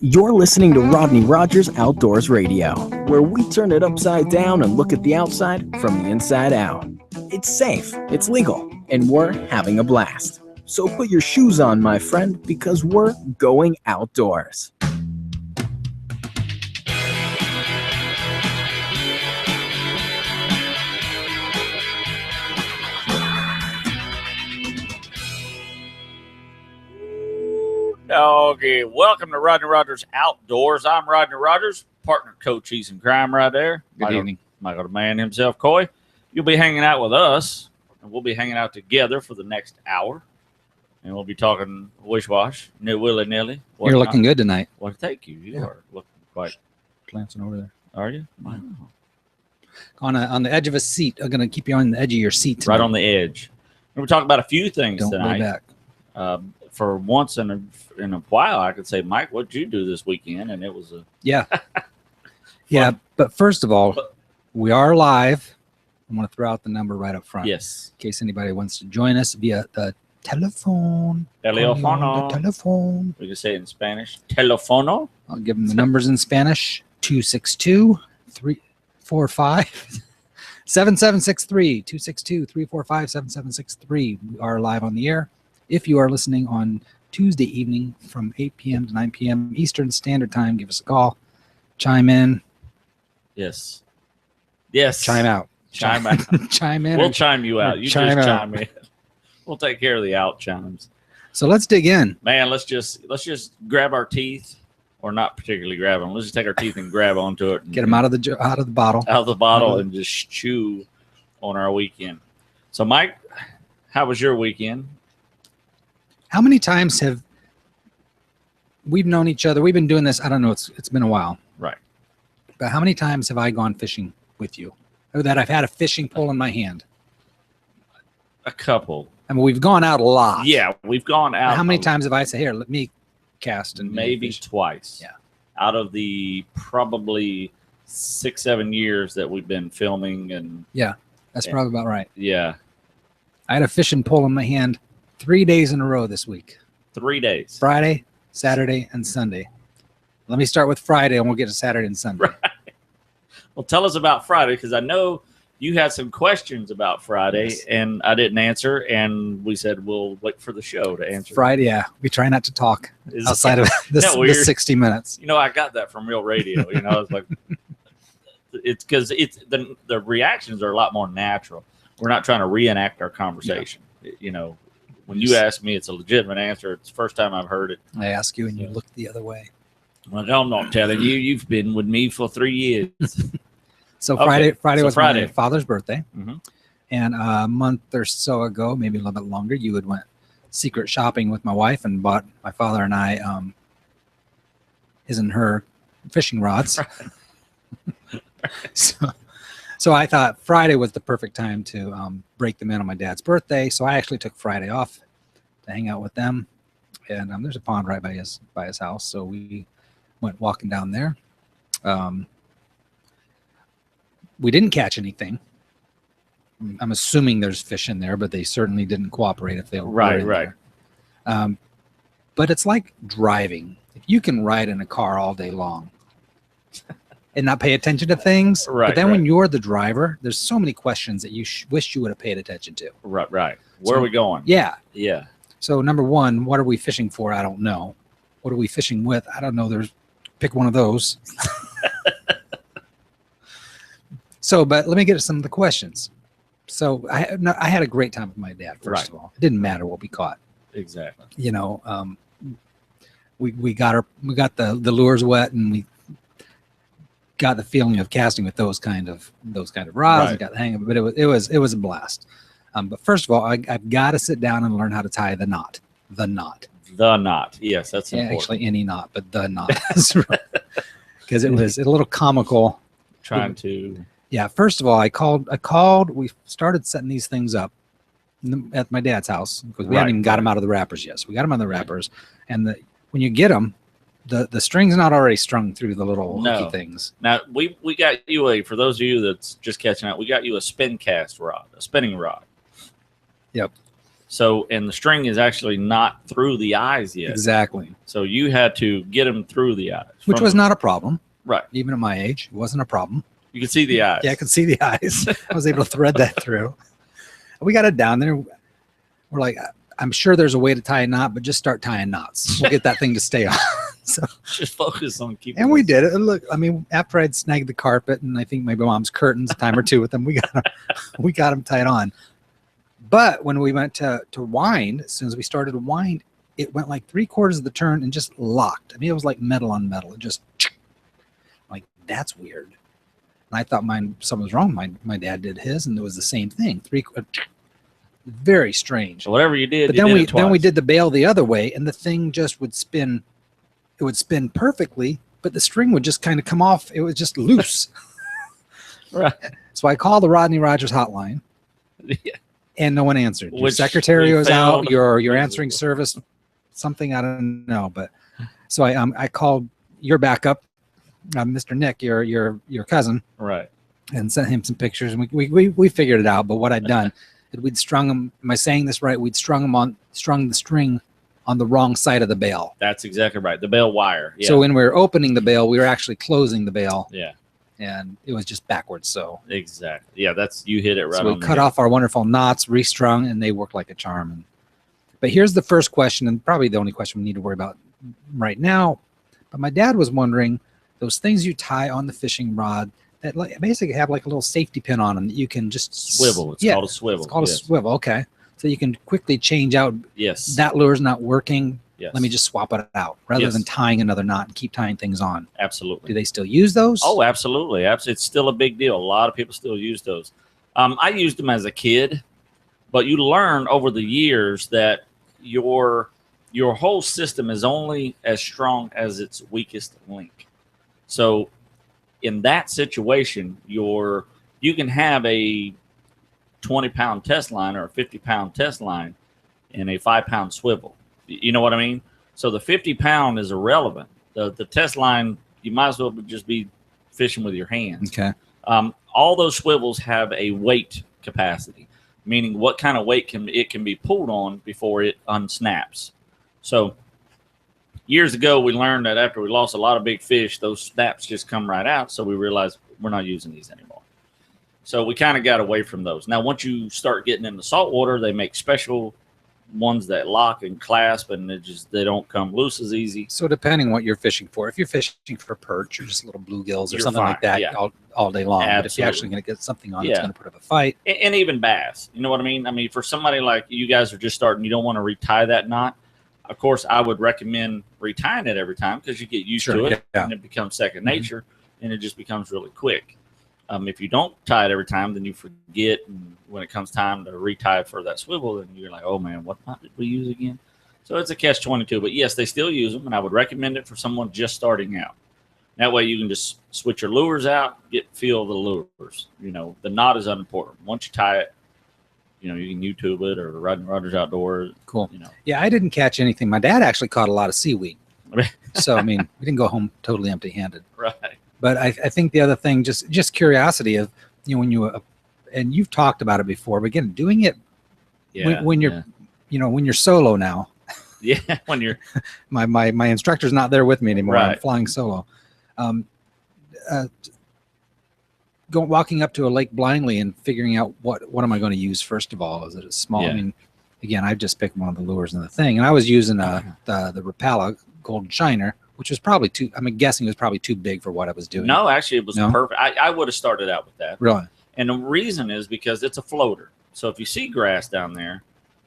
You're listening to Rodney Rogers Outdoors Radio, where we turn it upside down and look at the outside from the inside out. It's safe, it's legal, and we're having a blast. So put your shoes on, my friend, because we're going outdoors. Okay, welcome to Rodney Rogers Outdoors. I'm Rodney Rogers, partner coach Cheese and Crime right there. Good evening. Michael the man himself, Coy. You'll be hanging out with us, and we'll be hanging out together for the next hour. And we'll be talking wish-wash, new willy-nilly. You're looking good tonight. Well, thank you. You are looking quite. Glancing over there. Are you? Wow. On the edge of a seat. I'm going to keep you on the edge of your seat tonight. Right on the edge. We're talking about a few things Don't tonight. lay back. For once in a while, I could say, Mike, what'd you do this weekend? And it was a Yeah. Yeah, but first of all, we are live. I'm going to throw out the number right up front. yes. In case anybody wants to join us via the telephone. Telefono. The telephone. We can say it in Spanish. Telefono. I'll give them the numbers in Spanish. 262-345-7763. 262-345-7763. We are live on the air. If you are listening on Tuesday evening from 8 p.m. to 9 p.m. Eastern Standard Time, give us a call. Chime in. Yes. Yes. Chime out. Chime out. Chime in. We'll chime you out. You chime just out. chime in. We'll take care of the out chimes. So let's dig in. Man, let's just grab our teeth, or not particularly grab them. Let's just take our teeth and grab onto it. And Get them out of the bottle. out of the bottle and just chew on our weekend. So, Mike, how was your weekend? How many times have we've known each other? We've been doing this. I don't know. It's been a while. Right. But how many times have I gone fishing with you? Or that I've had a fishing pole in my hand? A couple. I mean, we've gone out a lot. Yeah, we've gone out. How many times have I said, "Here, let me cast"? And Maybe fish? twice. Yeah. Out of the probably 6-7 years that we've been filming, and That's probably about right. yeah, I had a fishing pole in my hand 3 days in a row this week. 3 days. Friday, Saturday, and Sunday. Let me start with Friday, and we'll get to Saturday and Sunday. Right. Well, tell us about Friday, because I know you had some questions about Friday, Yes. and I didn't answer, and we said we'll wait for the show to answer. Friday, yeah. We try not to talk Is- outside of this that weird? 60 minutes. You know, I got that from real radio. You know, it's like it's because the reactions are a lot more natural. We're not trying to reenact our conversation. You know, when you ask me, it's a legitimate answer. It's the first time I've heard it. I ask you, and you look the other way. Like, I'm not telling you. You've been with me for 3 years. So Okay. Friday So was Friday. my father's birthday. Mhm. And a month or so ago, maybe a little bit longer, you had went secret shopping with my wife and bought my father and I his and her fishing rods. So I thought Friday was the perfect time to break them in on my dad's birthday. So I actually took Friday off to hang out with them. And there's a pond right by his house. So we went walking down there. We didn't catch anything. I'm assuming there's fish in there, but they certainly didn't cooperate if they were Right, in right. there. But it's like driving. If you can ride in a car all day long and not pay attention to things, Right, but then right. when you're the driver, there's so many questions that you wish you would have paid attention to. Right, right. Where are we going? Yeah. Yeah. So number one, what are we fishing for? I don't know. What are we fishing with? I don't know. Pick one of those. But let me get to some of the questions. So I had a great time with my dad. First of all, it didn't matter what we caught. Exactly. You know, we got the lures wet, and we got the feeling of casting with those kind of rods. Right. And got the hang of it. But it was a blast. But first of all, I've got to sit down and learn how to tie the knot. The knot. The knot. Yes, that's Yeah, important. actually any knot, but the knot. Because it was a little comical. Trying to. Yeah, first of all, I called. We started setting these things up at my dad's house because we hadn't even got them out of the wrappers yet. So we got them out of the wrappers, and when you get them, the string's not already strung through the little hooky things. Now we got you for those of you that's just catching up, we got you a spin cast rod, a spinning rod. Yep. So, and the string is actually not through the eyes yet. Exactly. So you had to get them through the eyes. Which was not a problem. Right. Even at my age, it wasn't a problem. You could see the eyes. Yeah, I could see the eyes. I was able to thread that through. We got it down there. We're like, I'm sure there's a way to tie a knot, but just start tying knots. We'll get that thing to stay on. So just focus on keeping. And we did it. And look, I mean, after I'd snagged the carpet and I think maybe mom's curtains a time or two with them, we got them tied on. But when we went to wind, as soon as we started to wind, it went like 3/4 of the turn and just locked. I mean, it was like metal on metal. It just like, that's weird. And I thought something was wrong. My dad did his, and it was the same thing. Very strange. So whatever you did, but then we did the bail the other way, and the thing just would spin. It would spin perfectly, but the string would just kind of come off. It was just loose. Right. So I called the Rodney Rogers hotline, Yeah. and no one answered. Your Which secretary we was out. found- Your answering service, something I don't know. But so I called your backup, Mr. Nick, your cousin, Right. and sent him some pictures, and we figured it out. But what I'd done is we'd strung them. Am I saying this right? We'd strung the string on the wrong side of the bail. That's exactly right. The bail wire. Yeah. So when we were opening the bail, we were actually closing the bail, yeah. and it was just backwards. So Exactly. Yeah. You hit it right. so we on the cut head. off our wonderful knots, restrung, and they worked like a charm. But here's the first question, and probably the only question we need to worry about right now. But my dad was wondering, those things you tie on the fishing rod that basically have like a little safety pin on them that you can just Swivel. It's called a swivel. It's called yes. a swivel. Okay, so you can quickly change out. Yes. That lure's not working. Yes. Let me just swap it out rather Yes. than tying another knot and keep tying things on. Absolutely. Do they still use those? Oh, absolutely. It's still a big deal. A lot of people still use those. I used them as a kid, but you learn over the years that your whole system is only as strong as its weakest link. So in that situation, you can have a 20-pound test line or a 50-pound test line and a 5-pound swivel. You know what I mean? So the 50-pound is irrelevant. The test line, you might as well just be fishing with your hands. Okay. All those swivels have a weight capacity, meaning what kind of weight can be pulled on before it unsnaps. So years ago, we learned that after we lost a lot of big fish, those snaps just come right out. So we realized we're not using these anymore. So we kind of got away from those. Now, once you start getting into saltwater, they make special ones that lock and clasp, and they don't come loose as easy. So depending on what you're fishing for, if you're fishing for perch or just little bluegills or You're something fine, like that, yeah. all day long. But if you're Absolutely. actually going to get something on, Yeah. it's going to put up a fight. And even bass, you know what I mean? I mean, for somebody like you guys are just starting, you don't want to retie that knot. Of course, I would recommend retying it every time because you get used to it, yeah. and it becomes second nature, and it just becomes really quick. If you don't tie it every time, then you forget, and when it comes time to retie it for that swivel, then you're like, oh man, what knot did we use again? So it's a catch-22. But yes, they still use them, and I would recommend it for someone just starting out. That way you can just switch your lures out, get feel of the lures. You know, the knot is unimportant. Once you tie it, you know, you can YouTube it or Rodney Rogers Outdoors. Cool. You know, Yeah, I didn't catch anything. My dad actually caught a lot of seaweed. So, I mean, we didn't go home totally empty-handed. right. But I think the other thing, just curiosity of, you know, when you, and you've talked about it before, but again, doing it Yeah. when you're, you know, when you're solo now. yeah, when you're My instructor's not there with me anymore. I'm Right. flying solo. Walking up to a lake blindly and figuring out what am I going to use first of all? Is it a small? Yeah. I mean, again, I just picked one of the lures in the thing, and I was using the Rapala Golden Shiner, which was probably too. I'm guessing it was probably too big for what I was doing. no, actually, it was No? perfect. I would have started out with that. Really. And the reason is because it's a floater. So if you see grass down there,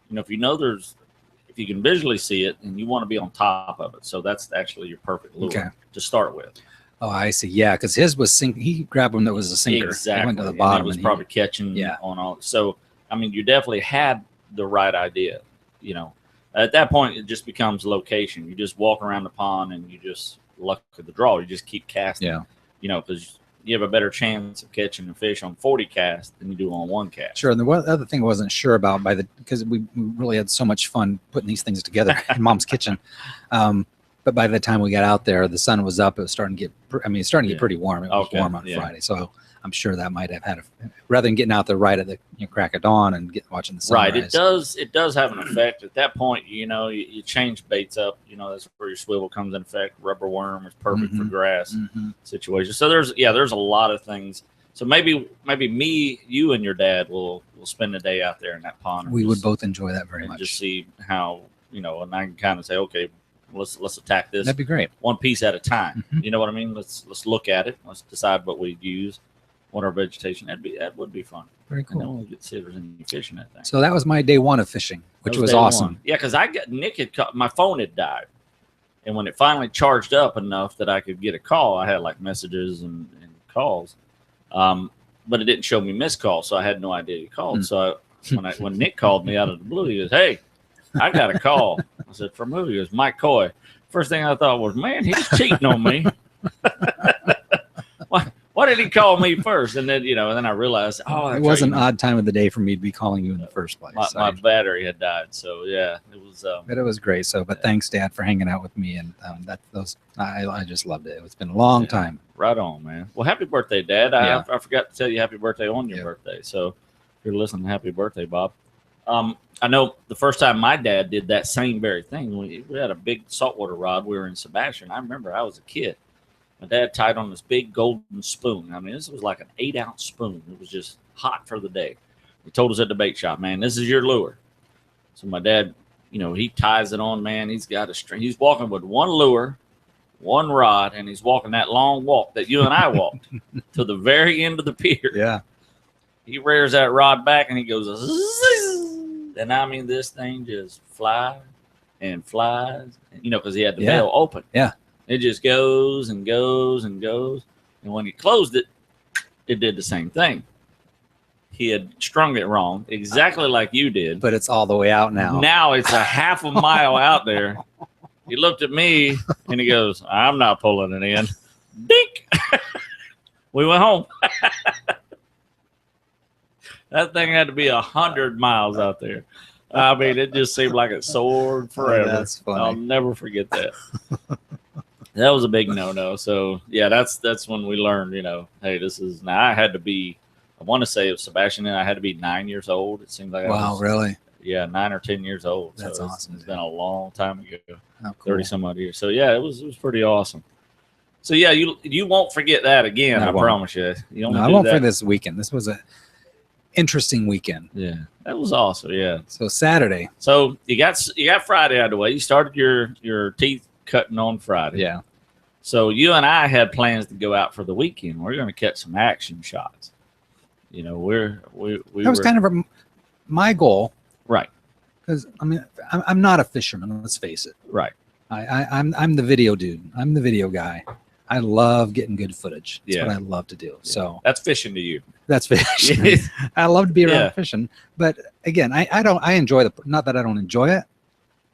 you know, if you can visually see it and you want to be on top of it. So that's actually your perfect lure Okay. to start with. Oh, I see. Yeah, because his was sink. He grabbed one that was a sinker. Exactly. It went to the And bottom. it was and probably catching Yeah. on all. So, I mean, you definitely had the right idea. You know, at that point, it just becomes location. You just walk around the pond and you just luck of the draw. You just keep casting. Yeah. You know, because you have a better chance of catching a fish on 40 casts than you do on one cast. Sure. And the other thing I wasn't sure about because we really had so much fun putting these things together in Mom's kitchen. But by the time we got out there, the sun was up. It was starting to get, it's starting to get pretty warm. It was warm on Friday. So I'm sure that might have had rather than getting out there right at the crack of dawn and watching the sunrise. Right. It does have an effect. At that point, you change baits up. That's where your swivel comes in effect. Rubber worm is perfect for grass situations. So there's a lot of things. So maybe me, you, and your dad will spend the day out there in that pond. We would both enjoy that very much. Just see how and I can kind of say, okay, let's attack this. That'd be great. One piece at a time. You know what I mean? Let's look at it. Let's decide what we use. What our vegetation, that would be fun. Very cool. And then we'll get to see if there's any fish in that thing. So that was my day one of fishing, which was awesome. One. Yeah, because my phone had died, and when it finally charged up enough that I could get a call, I had like messages and calls, but it didn't show me missed calls, so I had no idea he called. So when Nick called me out of the blue, he goes, "Hey, I got a call." I said, "From who?" He goes, "Mike Coy." First thing I thought was, "Man, he's cheating on me." Why did he call me first? And then, and then I realized, it was an odd time of the day for me to be calling you in the first place. My battery had died. So yeah, it was. But it was great. But thanks, Dad, for hanging out with me. And I just loved it. It's been a long time. Right on, man. Well, happy birthday, Dad. I forgot to tell you happy birthday on your birthday. So if you're listening, happy birthday, Bob. I know the first time my dad did that same very thing, we had a big saltwater rod. We were in Sebastian. I remember I was a kid. My dad tied on this big golden spoon. I mean, this was like an 8-ounce spoon. It was just hot for the day. He told us at the bait shop, "Man, this is your lure." So my dad, he ties it on, man. He's got a string. He's walking with one lure, one rod, and he's walking that long walk that you and I walked to the very end of the pier. Yeah. He rears that rod back and he goes, zzz, and I mean, this thing just flies and flies, because he had the bail open. Yeah. It just goes and goes and goes. And when he closed it, it did the same thing. He had strung it wrong, exactly like you did. But it's all the way out now. Now it's a half a mile out there. He looked at me and he goes, "I'm not pulling it in." Dink! We went home. That thing had to be 100 miles out there. I mean, it just seemed like it soared forever. That's funny. I'll never forget that. That was a big no-no. So yeah, that's when we learned, hey, this is now. I had to be, I want to say it was Sebastian, and I had to be 9 years old. It seems like really? Yeah, 9 or 10 years old. That's awesome. It's been a long time ago, oh, cool. 30 some odd years. So yeah, it was pretty awesome. So yeah, you won't forget that again. I promise you. I won't forget this weekend. This was a interesting weekend. Yeah, that was awesome. Yeah. So Saturday. So you got Friday out of the way. You started your teeth cutting on Friday. Yeah. So you and I had plans to go out for the weekend. We're going to catch some action shots. That was kind of my goal, right? Because I'm not a fisherman. Let's face it. Right. I'm the video dude. I'm the video guy. I love getting good footage. That's what I love to do. Yeah. So that's fishing to you. That's fishing. I love to be around fishing. But again, I enjoy not that I don't enjoy it,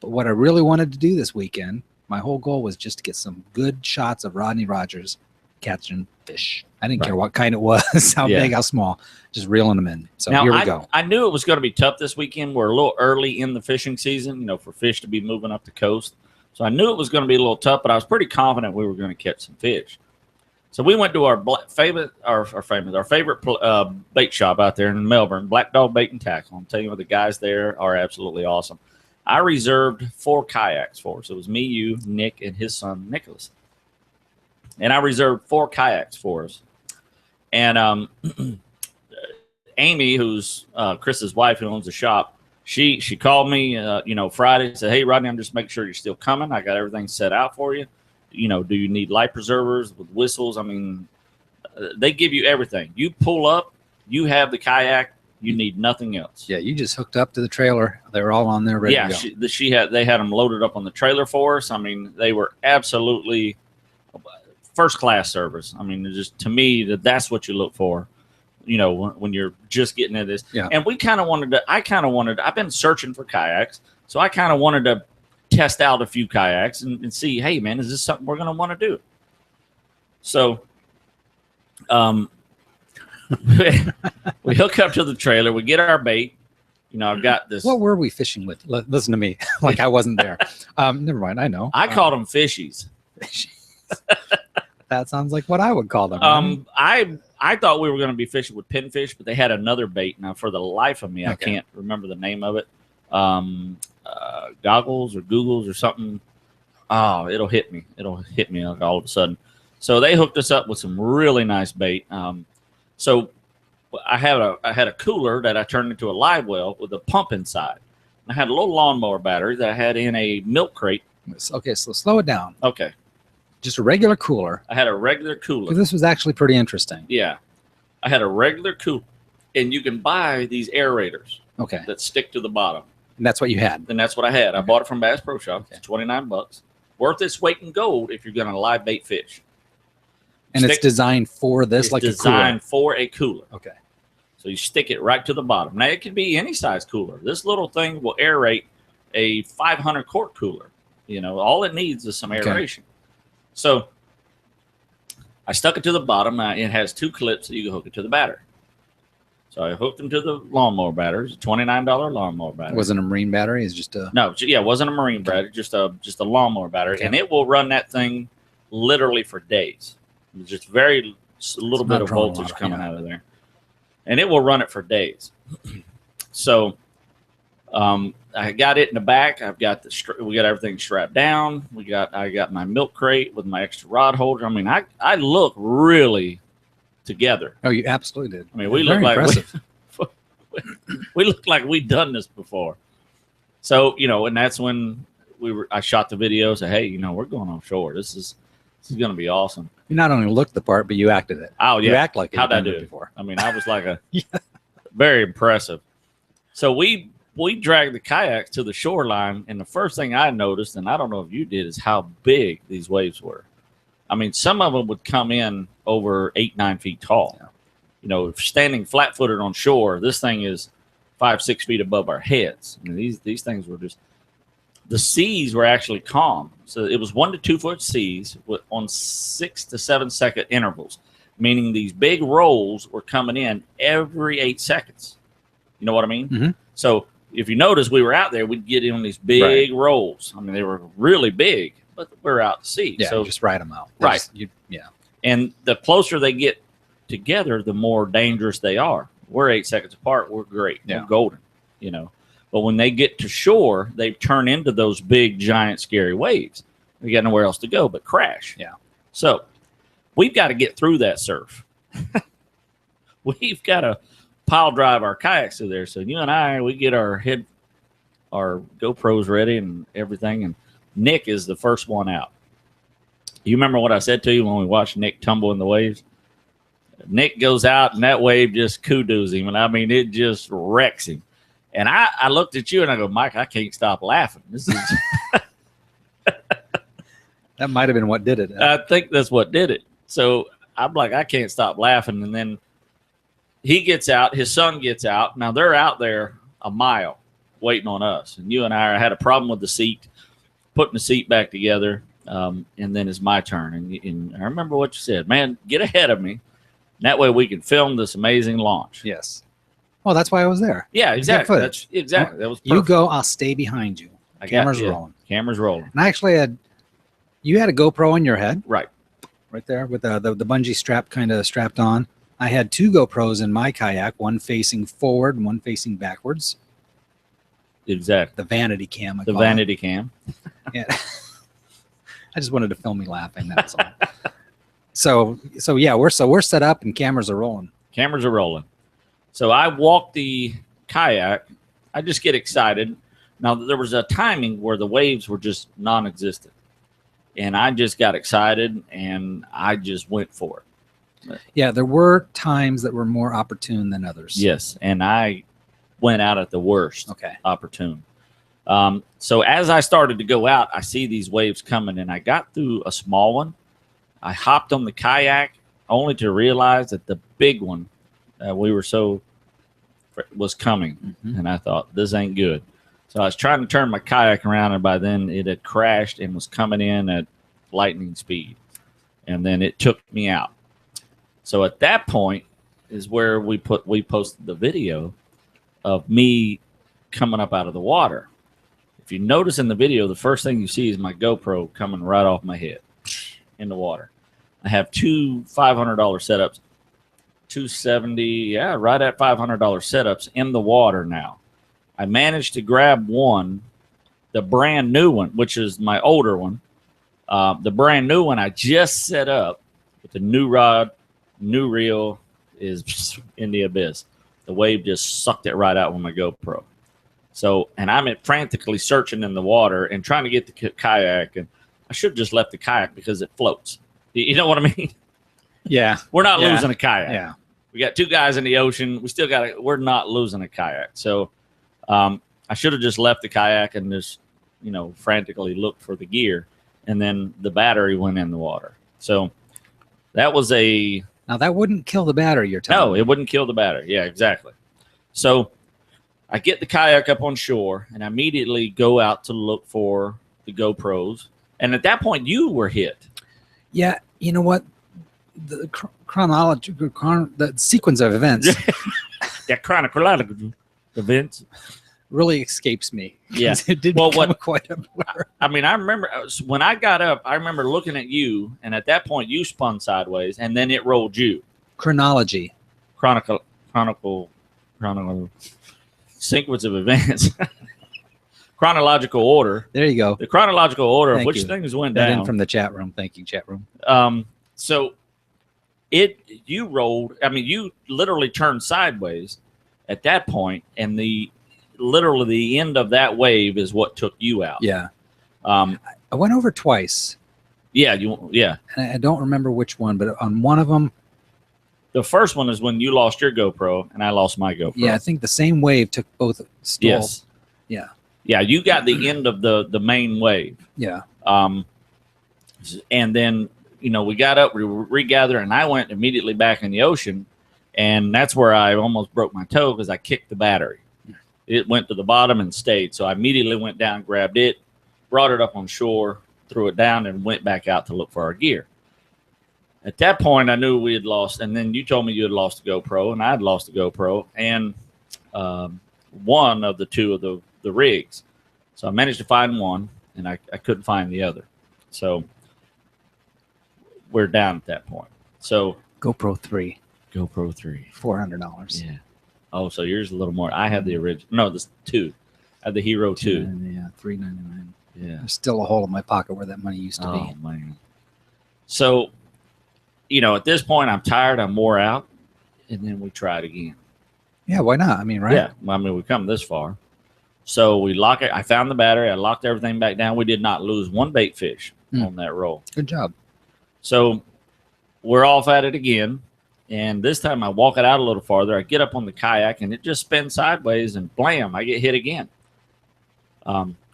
but what I really wanted to do this weekend, my whole goal was just to get some good shots of Rodney Rogers catching fish. I didn't care what kind it was, how big, how small, just reeling them in. So now, here we go. I knew it was going to be tough this weekend. We're a little early in the fishing season, for fish to be moving up the coast. So I knew it was going to be a little tough, but I was pretty confident we were going to catch some fish. So we went to our favorite bait shop out there in Melbourne, Black Dog Bait and Tackle. I'm telling you, the guys there are absolutely awesome. I reserved 4 kayaks for us. It was me, you, Nick, and his son, Nicholas. And I reserved 4 kayaks for us. And Amy, who's Chris's wife, who owns the shop, she called me, Friday, said, "Hey, Rodney, I'm just making sure you're still coming. I got everything set out for you. Do you need life preservers with whistles? I mean, they give you everything. You pull up, you have the kayak, you need nothing else." Yeah, you just hooked up to the trailer. They were all on there ready to go. Yeah, they had them loaded up on the trailer for us. I mean, they were absolutely first-class service. I mean, just to me, that's what you look for, when you're just getting into this. Yeah. And I've been searching for kayaks, so I kind of wanted to test out a few kayaks and see, hey, man, is this something we're going to want to do? So we hook up to the trailer, we get our bait, I've got this. What were we fishing with? Listen to me, like I wasn't there. Never mind. I know. I called them fishies. That sounds like what I would call them. Man. I thought we were going to be fishing with pinfish, but they had another bait. Now, for the life of me, I can't remember the name of it. Goggles or Googles or something. Oh, it'll hit me. It'll hit me like all of a sudden. So they hooked us up with some really nice bait. So I had a cooler that I turned into a live well with a pump inside. I had a little lawnmower battery that I had in a milk crate. Okay, so slow it down. Okay. Just a regular cooler. I had a regular cooler. This was actually pretty interesting. Yeah. I had a regular cooler. And you can buy these aerators that stick to the bottom. And that's what you had? And that's what I had. I bought it from Bass Pro Shop. It's $29. Worth its weight in gold if you're going to live bait fish. And it's designed for this, like a cooler? Designed for a cooler. Okay. So you stick it right to the bottom. Now, it could be any size cooler. This little thing will aerate a 500 quart cooler. All it needs is some aeration. So I stuck it to the bottom. It has 2 clips that you can hook it to the battery. So I hooked them to the lawnmower battery. It's a $29 lawnmower battery. Wasn't a marine battery? It's just a... No, it wasn't a marine battery, just a lawnmower battery. Okay. And it will run that thing literally for days. It's just a little bit of voltage coming out of there. And it will run it for days. So I got it in the back. We got everything strapped down. I got my milk crate with my extra rod holder. I mean, I look really together. Oh, you absolutely did. I mean, we look like we look like we'd done this before. So, and that's when I shot the video. Said, hey, we're going offshore. This is going to be awesome. You not only looked the part, but you acted it. Oh, yeah. You act like it. How'd I do it before? I mean, I was like very impressive. So we dragged the kayaks to the shoreline, and the first thing I noticed, and I don't know if you did, is how big these waves were. I mean, some of them would come in over 8-9 feet tall. Yeah. Standing flat-footed on shore, this thing is 5-6 feet above our heads. I mean, these things were just. The seas were actually calm, so it was 1 to 2 foot seas on 6 to 7 second intervals, meaning these big rolls were coming in every 8 seconds. You know what I mean? Mm-hmm. So if you notice, we were out there, we'd get in on these big rolls. I mean, they were really big, but we're out to sea. Yeah, so just ride them out. Right. Yeah. And the closer they get together, the more dangerous they are. We're 8 seconds apart. We're great. Yeah. We're golden, But when they get to shore, they turn into those big, giant, scary waves. We got nowhere else to go but crash. Yeah. So we've got to get through that surf. We've got to pile drive our kayaks through there. So you and I, we get our GoPros ready and everything. And Nick is the first one out. You remember what I said to you when we watched Nick tumble in the waves? Nick goes out and that wave just kudos him. And I mean, it just wrecks him. And I looked at you and I go, Mike, I can't stop laughing. This is that might have been what did it. I think that's what did it. So I'm like, I can't stop laughing. And then he gets out, his son gets out. Now they're out there a mile waiting on us. And you and I had a problem with the seat, putting the seat back together. And then it's my turn. And I remember what you said, man, get ahead of me. And that way we can film this amazing launch. Yes. Well, that's why I was there. Yeah, exactly. That was perfect. You go, I'll stay behind you. Camera's rolling. Camera's rolling. And I actually you had a GoPro on your head. Right there with the bungee strap kind of strapped on. I had 2 GoPros in my kayak, one facing forward and one facing backwards. Exactly. The vanity cam. The vanity cam. Yeah. I just wanted to film me laughing. That's all. So yeah, we're set up and cameras are rolling. Cameras are rolling. So I walk the kayak. I just get excited. Now, there was a timing where the waves were just non-existent. And I just got excited, and I just went for it. Yeah, there were times that were more opportune than others. Yes, and I went out at the worst opportune. So as I started to go out, I see these waves coming, and I got through a small one. I hopped on the kayak only to realize that the big one was coming. Mm-hmm. And I thought, this ain't good. So I was trying to turn my kayak around, and by then it had crashed and was coming in at lightning speed. And then it took me out. So at that point is where we posted the video of me coming up out of the water. If you notice in the video, the first thing you see is my GoPro coming right off my head in the water. I have two $500 setups, 270, yeah, right at $500 setups in the water now. I managed to grab one, the brand new one, which is my older one. The brand new one I just set up with the new rod, new reel is in the abyss. The wave just sucked it right out with my GoPro. So, and I'm frantically searching in the water and trying to get the kayak, and I should have just left the kayak because it floats. You know what I mean? Yeah. We're not losing a kayak. Yeah. We got two guys in the ocean. We're not losing a kayak. So I should have just left the kayak and just, frantically looked for the gear. And then the battery went in the water. So that was Now that wouldn't kill the battery, you're telling me. No, it wouldn't kill the battery. Yeah, exactly. So I get the kayak up on shore and I immediately go out to look for the GoPros. And at that point, you were hit. Yeah, you know what? The chronology, the sequence of events. That chronological events really escapes me. Yeah. It did become quite a blur. I mean, I remember when I got up, I remember looking at you, and at that point, you spun sideways, and then it rolled you. Chronology. Chronicle sequence of events. Chronological order. There you go. The chronological order Thank of which you. things went That down. in from the chat room. Thank you, chat room. So you rolled. I mean, you literally turned sideways at that point, and literally the end of that wave is what took you out. Yeah. I went over twice. Yeah. And I don't remember which one, but on one of them. The first one is when you lost your GoPro and I lost my GoPro. Yeah, I think the same wave took both. Yes. Yeah. Yeah, you got the end of the main wave. Yeah. And then, we got up, we regathered, and I went immediately back in the ocean. And that's where I almost broke my toe because I kicked the battery. It went to the bottom and stayed. So I immediately went down, grabbed it, brought it up on shore, threw it down, and went back out to look for our gear. At that point, I knew we had lost. And then you told me you had lost the GoPro, and I had lost the GoPro and one of the two of the rigs. So I managed to find one, and I couldn't find the other. So we're down at that point. So GoPro 3. $400. Yeah. Oh, so yours is a little more. I had the original. No, this 2. I had the Hero 2. Yeah, $399. Yeah. There's still a hole in my pocket where that money used to be. Oh, man. So, at this point, I'm tired. I'm wore out. And then we try it again. Yeah, why not? I mean, right? Yeah. I mean, we've come this far. So we lock it. I found the battery. I locked everything back down. We did not lose one bait fish on that roll. Good job. So we're off at it again. And this time I walk it out a little farther. I get up on the kayak and it just spins sideways and blam, I get hit again.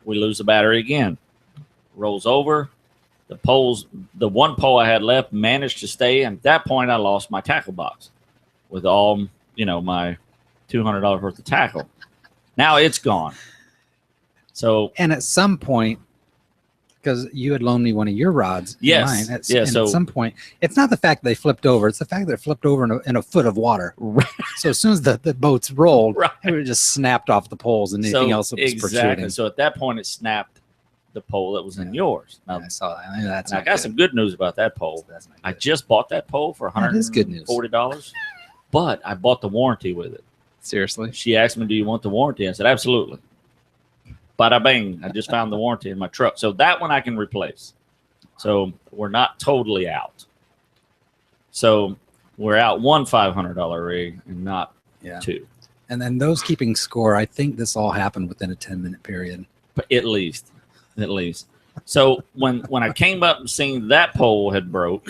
We lose the battery again. Rolls over. The one pole I had left managed to stay. And at that point I lost my tackle box with all, my $200 worth of tackle. Now it's gone. So, and at some point, because you had loaned me one of your rods. Yes. At some point, it's not the fact that they flipped over. It's the fact that it flipped over in a foot of water. So as soon as the boats rolled, it just snapped off the poles and anything else that was protruding. So at that point, it snapped the pole that was in yours. Now, I saw that. I got some good news about that pole. I just bought that pole for $140, but I bought the warranty with it. Seriously? She asked me, do you want the warranty? I said, absolutely. Bada bing. I just found the warranty in my truck. So that one I can replace. So we're not totally out. So we're out one $500 rig and not two. And then those keeping score, I think this all happened within a 10-minute period. But at least. So when I came up and seen that pole had broke,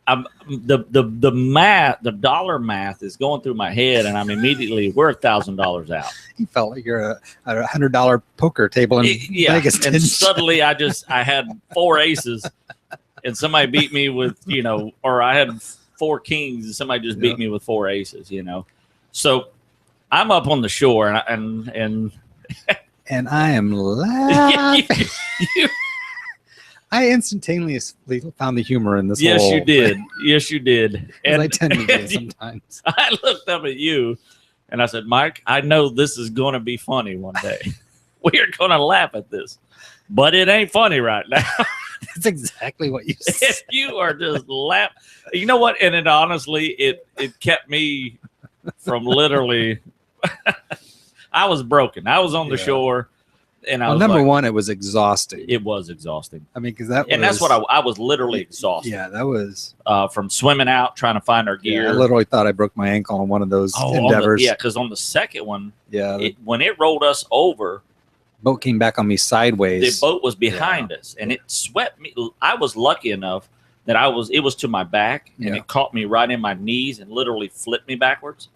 the dollar math is going through my head, and I'm immediately we're $1,000 out. You felt like you're a $100 poker table in Vegas. And suddenly I had 4 aces, and somebody beat me with or I had 4 kings, and somebody just beat me with 4 aces. So I'm up on the shore, and I am laughing. I instantaneously found the humor in this. Yes, you did. And I tend to do sometimes. I looked up at you, And I said, Mike, I know this is going to be funny one day. We are going to laugh at this, but it ain't funny right now. That's exactly what you said. You are just laughing. You know what? And it honestly, it kept me from literally. I was broken. I was on the shore, and I was number one, it was exhausting. It was exhausting. I mean, because that's what I was literally exhausted. Yeah, that was from swimming out trying to find our gear. I literally thought I broke my ankle on one of those endeavors. Because on the second one, when it rolled us over, boat came back on me sideways. The boat was behind us, and it swept me. I was lucky enough that it was to my back, and it caught me right in my knees and literally flipped me backwards.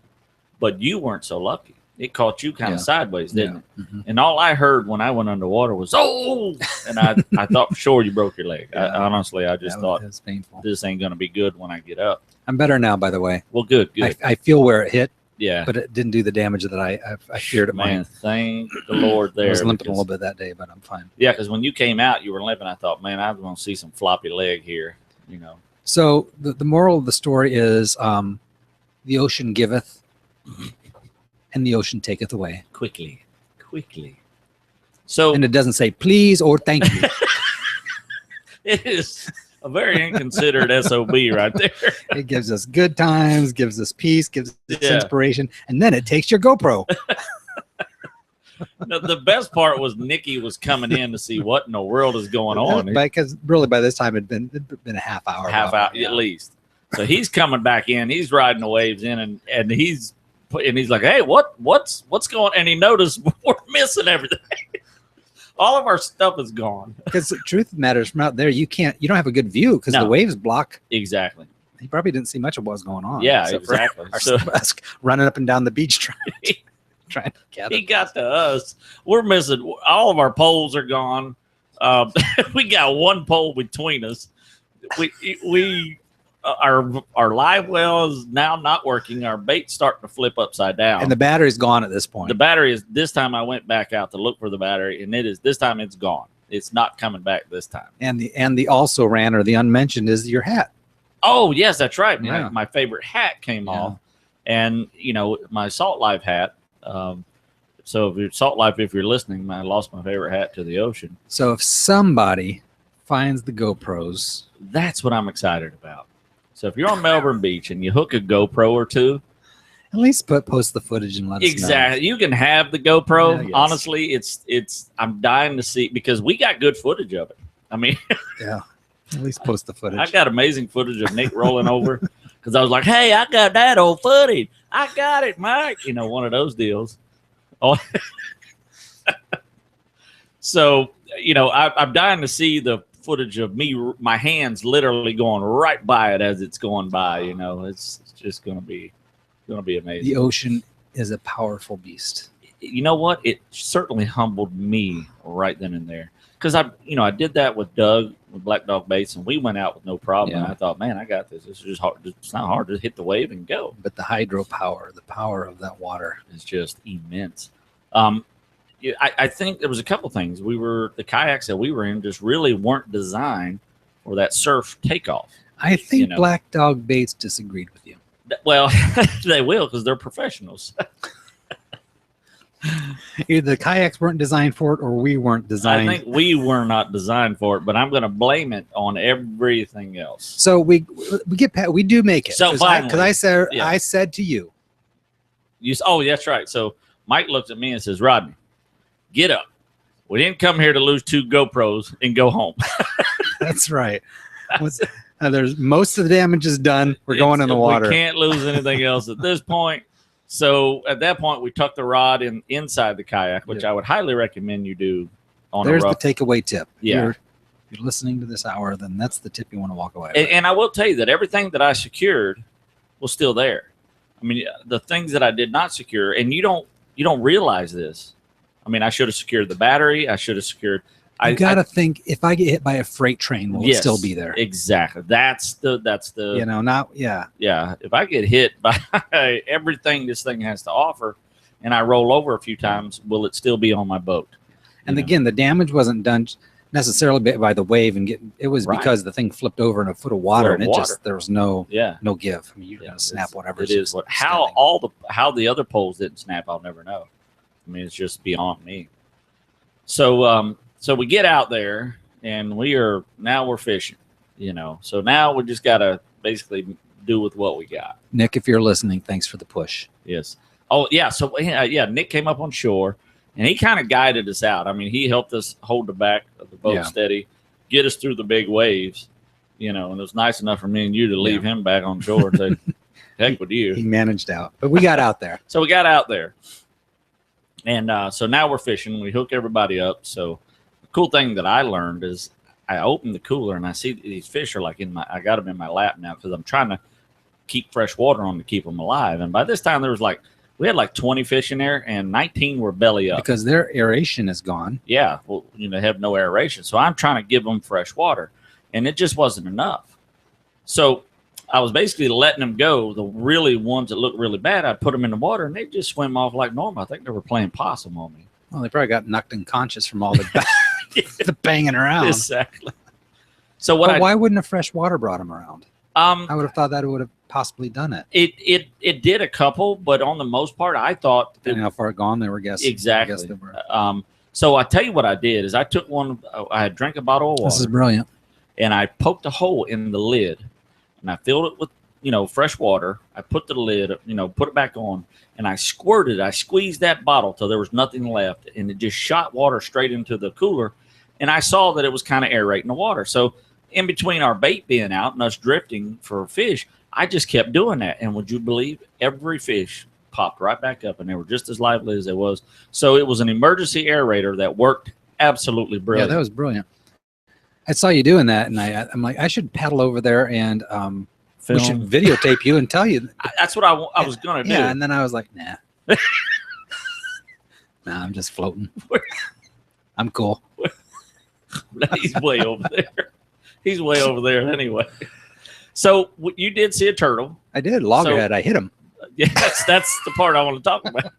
But you weren't so lucky. It caught you kind of sideways, didn't it? Mm-hmm. And all I heard when I went underwater was, oh! And I thought for sure you broke your leg. Honestly, I just thought it was painful. This ain't going to be good when I get up. I'm better now, by the way. Well, good. I feel where it hit. Yeah. But it didn't do the damage that I feared it might. Thank the Lord there. I was limping a little bit that day, but I'm fine. Yeah, because when you came out, you were limping. I thought, man, I was going to see some floppy leg here, you know. So the moral of the story is the ocean giveth and the ocean taketh away. Quickly. So, and it doesn't say please or thank you. It is a very inconsiderate SOB right there. It gives us good times, gives us peace, gives us inspiration, and then it takes your GoPro. No, the best part was Nikki was coming in to see what in the world is going on. Because really by this time it'd been a half hour. At least. So he's coming back in. He's riding the waves in, and he's like, hey, what's going on? And he noticed we're missing everything. All of our stuff is gone. Because the truth matters, from out there, you don't have a good view because the waves block. Exactly. He probably didn't see much of what was going on. Yeah, exactly. So running up and down the beach trying to gather. He got to us. We're missing. All of our poles are gone. We got one pole between us. Our live well is now not working. Our bait's starting to flip upside down. And the battery's gone at this point. The battery is, this time I went back out to look for the battery, and this time it's gone. It's not coming back this time. And the also ran, or the unmentioned, is your hat. Oh, yes, that's right. Yeah. My favorite hat came off. And, my Salt Life hat. So if you're Salt Life, if you're listening, I lost my favorite hat to the ocean. So if somebody finds the GoPros, that's what I'm excited about. So if you're on Melbourne Beach and you hook a GoPro or two, at least post the footage and let us know. Exactly. You can have the GoPro. Yeah, honestly, it's I'm dying to see, because we got good footage of it. I mean, yeah. At least post the footage. I got amazing footage of Nick rolling over because I was like, hey, I got that old footage. I got it, Mike. One of those deals. Oh. So, I'm dying to see the footage of my hands literally going right by it as it's going by. It's just going to be amazing. The ocean is a powerful beast. You know what? It certainly humbled me right then and there, because I did that with Doug with Black Dog Baits, and we went out with no problem. And I thought, man, I got this. This is just hard. It's not hard to hit the wave and go. But the hydropower, the power of that water, is just immense. I think there was a couple things. The kayaks that we were in just really weren't designed for that surf takeoff. I think Black Dog Baits disagreed with you. Well, they will, because they're professionals. Either the kayaks weren't designed for it, or we weren't designed. I think we were not designed for it, but I'm going to blame it on everything else. So we do make it. So because I said to you, oh, that's right. So Mike looks at me and says, Rodney, get up. We didn't come here to lose 2 GoPros and go home. That's right. There's most of the damage is done. We're going in the water. We can't lose anything else at this point. So at that point, we tucked the rod inside the kayak, which I would highly recommend you do. There's the takeaway tip. Yeah. If you're listening to this hour, then that's the tip you want to walk away with. And I will tell you that everything that I secured was still there. I mean, the things that I did not secure, and you don't realize this. I mean, I should have secured the battery. I should have secured. You got to think, if I get hit by a freight train, will it still be there? Exactly. That's the. Yeah. If I get hit by everything this thing has to offer, and I roll over a few times, will it still be on my boat? And again, the damage wasn't done. necessarily by the wave and get. It was Right. because the thing flipped over in a foot of water, and it water. just there was no Yeah. no give. I mean, you're gonna snap whatever. It is. How the other poles didn't snap, I'll never know. I mean, it's just beyond me. So so we get out there and we're fishing, you know. So now we just gotta basically do with what we got. Nick, if you're listening, thanks for the push. Yes. Oh yeah. So yeah, Nick came up on shore and he kind of guided us out. I mean, he helped us hold the back of the boat steady, get us through the big waves, you know. And it was nice enough for me and you to leave him back on shore and say, "Heck with you." He managed out, but we got out there. So we got out there. And so now we're fishing. We hook everybody up. So the cool thing that I learned is I opened the cooler and I see these fish are like I got them in my lap now because I'm trying to keep fresh water on to keep them alive. And by this time we had like 20 fish in there and 19 were belly up. Because their aeration is gone. Yeah. Well, you know, they have no aeration. So I'm trying to give them fresh water and it just wasn't enough. So I was basically letting them go. The really ones that looked really bad, I'd put them in the water and they just swim off like normal. I think they were playing possum on me. Well, they probably got knocked unconscious from all the, the banging around. Exactly. So why wouldn't a fresh water brought them around? I would have thought that it would have possibly done it. It did a couple, but on the most part, I thought depending how far gone they were guessing. Exactly. I guess they were. So I tell you what I did is I took one. I had drank a bottle of water. This is brilliant. And I poked a hole in the lid, and I filled it with fresh water. I put the lid, put it back on, and I squirted. I squeezed that bottle till there was nothing left, and it just shot water straight into the cooler. And I saw that it was kind of aerating the water. So in between our bait being out and us drifting for fish, I just kept doing that. And would you believe every fish popped right back up and they were just as lively as they was. So it was an emergency aerator that worked absolutely brilliant. Yeah, that was brilliant. I saw you doing that and I'm like, I should paddle over there and we should videotape you and tell you. That's what I was going to do. Yeah, and then I was like, nah. Nah, I'm just floating. I'm cool. He's way over there. He's way over there anyway. So you did see a turtle. I did. Loggerhead. I hit him. Yeah, that's the part I want to talk about.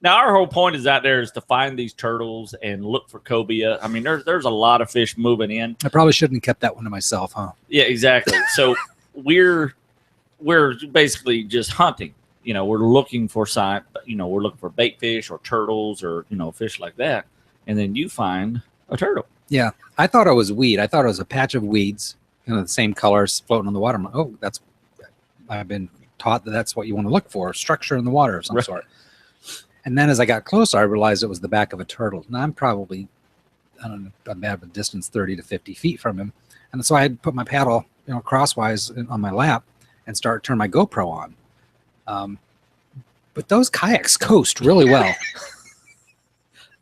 Now, our whole point is out there is to find these turtles and look for cobia. I mean, there's a lot of fish moving in. I probably shouldn't have kept that one to myself, huh? Yeah, exactly. So we're basically just hunting. We're looking for we're looking for bait fish or turtles or fish like that. And then you find a turtle. Yeah, I thought it was weed. I thought it was a patch of weeds, the same colors floating on the water. I'm like, oh, I've been taught that's what you want to look for, structure in the water of some sort. And then as I got closer, I realized it was the back of a turtle. Now I'm probably, I don't know, I'm at a distance 30 to 50 feet from him. And so I had put my paddle, crosswise on my lap and turn my GoPro on. But those kayaks coast really well.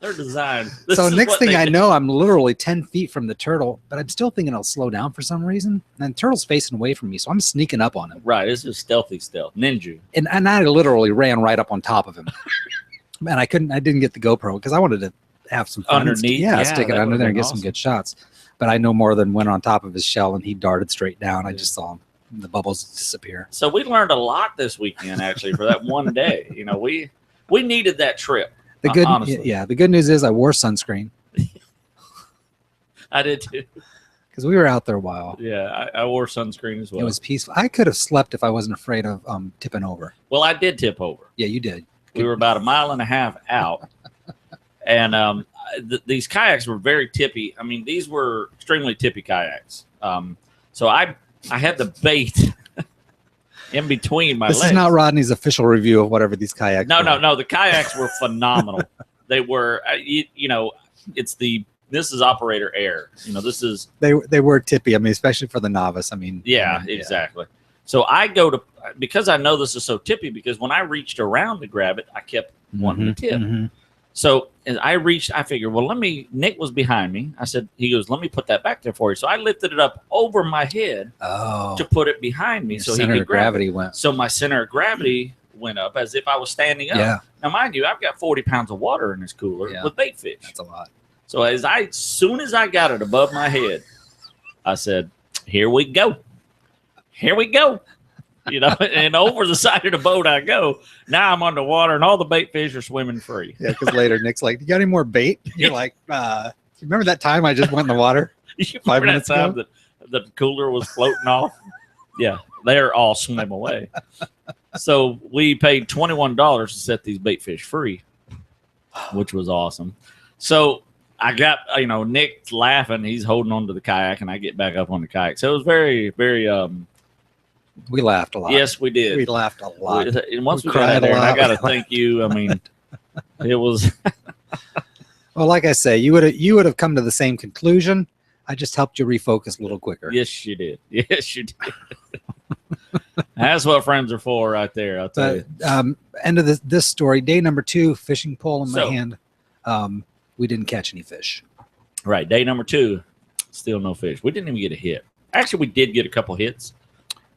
They're designed. So next thing I know, I'm literally 10 feet from the turtle, but I'm still thinking I'll slow down for some reason. And the turtle's facing away from me, so I'm sneaking up on him. Right, it's just stealth, ninja. And I literally ran right up on top of him. And I didn't get the GoPro because I wanted to have some fun. Underneath? Stick it under there and get some good shots. But I no more than went on top of his shell and he darted straight down. I just saw the bubbles disappear. So we learned a lot this weekend, actually, for that one day. We needed that trip. The good news is I wore sunscreen. I did too. Because we were out there a while. Yeah, I wore sunscreen as well. It was peaceful. I could have slept if I wasn't afraid of tipping over. Well, I did tip over. Yeah, you did. We were about 1.5 miles out. And these kayaks were very tippy. I mean, these were extremely tippy kayaks. So I had the bait in between my legs. This is not Rodney's official review of whatever these kayaks were. No. The kayaks were phenomenal. They were, this is operator air. They were tippy. I mean, especially for the novice. I mean. Yeah, exactly. So I because I know this is so tippy, because when I reached around to grab it, I kept wanting to tip. Mm-hmm. So as I reached, I figured, well, Nick was behind me. He goes, let me put that back there for you. So I lifted it up over my head to put it behind me. So center of gravity went. So my center of gravity went up as if I was standing up. Yeah. Now, mind you, I've got 40 pounds of water in this cooler with bait fish. That's a lot. So as soon as I got it above my head, I said, here we go. Here we go. And over the side of the boat I go. Now I'm underwater and all the bait fish are swimming free. Yeah, because later Nick's like, you got any more bait? You're like, Remember that time I just went in the water? You 5 remember minutes that time ago? that the cooler was floating off? Yeah, they're all swim away. So we paid $21 to set these bait fish free, which was awesome. So I got, Nick's laughing. He's holding on to the kayak, and I get back up on the kayak. So it was very, very. We laughed a lot. Yes, we did. We laughed a lot. And once We we got out cried a there, and I lot. got to thank you. I mean, it was. Well, like I say, you would have come to the same conclusion. I just helped you refocus a little quicker. Yes, you did. Yes, you did. That's what friends are for, right there. I'll tell you. End of this story. Day number 2, fishing pole in my So- hand. We didn't catch any fish. Right. Day number 2, still no fish. We didn't even get a hit. Actually, we did get a couple hits.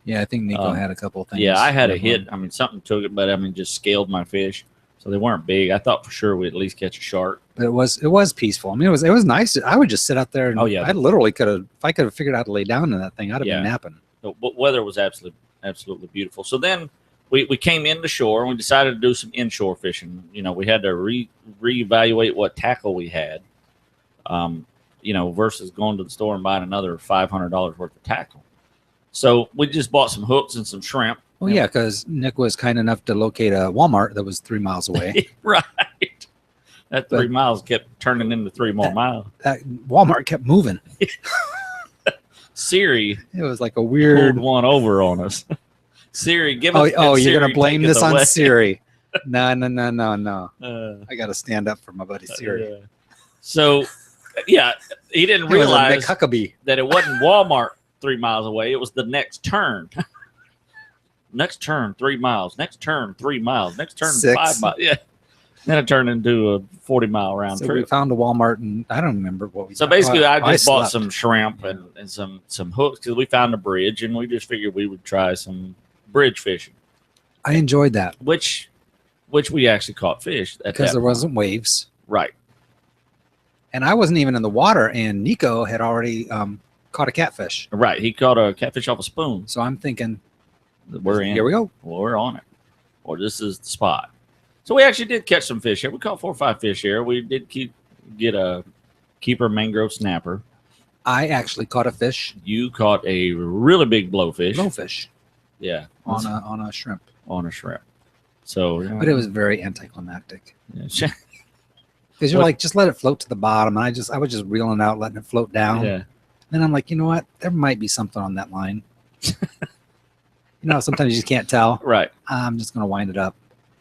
Yeah, I think Nico had a couple of things. Yeah, I had a hit. I mean, something took it, but just scaled my fish. So they weren't big. I thought for sure we'd at least catch a shark. But it was peaceful. I mean, it was nice. I would just sit out there and I literally could have, if I could have figured out how to lay down in that thing, I'd have been napping. The weather was absolutely beautiful. So then we came into shore and we decided to do some inshore fishing. We had to reevaluate what tackle we had, versus going to the store and buying another $500 worth of tackle. So we just bought some hooks and some shrimp. Well, yeah, because Nick was kind enough to locate a Walmart that was 3 miles away. Right. That 3 miles kept turning into 3 more miles. That Walmart kept moving. Siri. It was like a weird pulled one over on us. Siri, give us. Oh, you're Siri, going to blame take us this on away. Siri. No. I got to stand up for my buddy Siri. Yeah. So, yeah, he didn't It was a realize McHuckabee. that it wasn't Walmart 3 miles away. It was the next turn. Next turn, 3 miles. Next turn, 3 miles. Next turn, 6. 5 miles. Yeah. Then it turned into a 40-mile round So trip. we found a Walmart, and I don't remember what we. So basically, I just bought slept. some shrimp and some hooks because we found a bridge, and we just figured we would try some bridge fishing, I enjoyed that which we actually caught fish because there wasn't waves, right. and I wasn't even in the water, and Nico had already caught a catfish. Right, he caught a catfish off a spoon. So I'm thinking, We're in. Here we go. Well, we're on it. Or this is the spot. So we actually did catch some fish here. We caught 4 or 5 fish here. We did get a keeper mangrove snapper. I actually caught a fish. You caught a really big blowfish. Blowfish. Yeah. On a shrimp. On a shrimp. So, But it was very anticlimactic. yeah. Because you're like, just let it float to the bottom. And I was just reeling it out, letting it float down. Yeah. Then I'm like, you know what? There might be something on that line. Sometimes you just can't tell. Right. I'm just going to wind it up.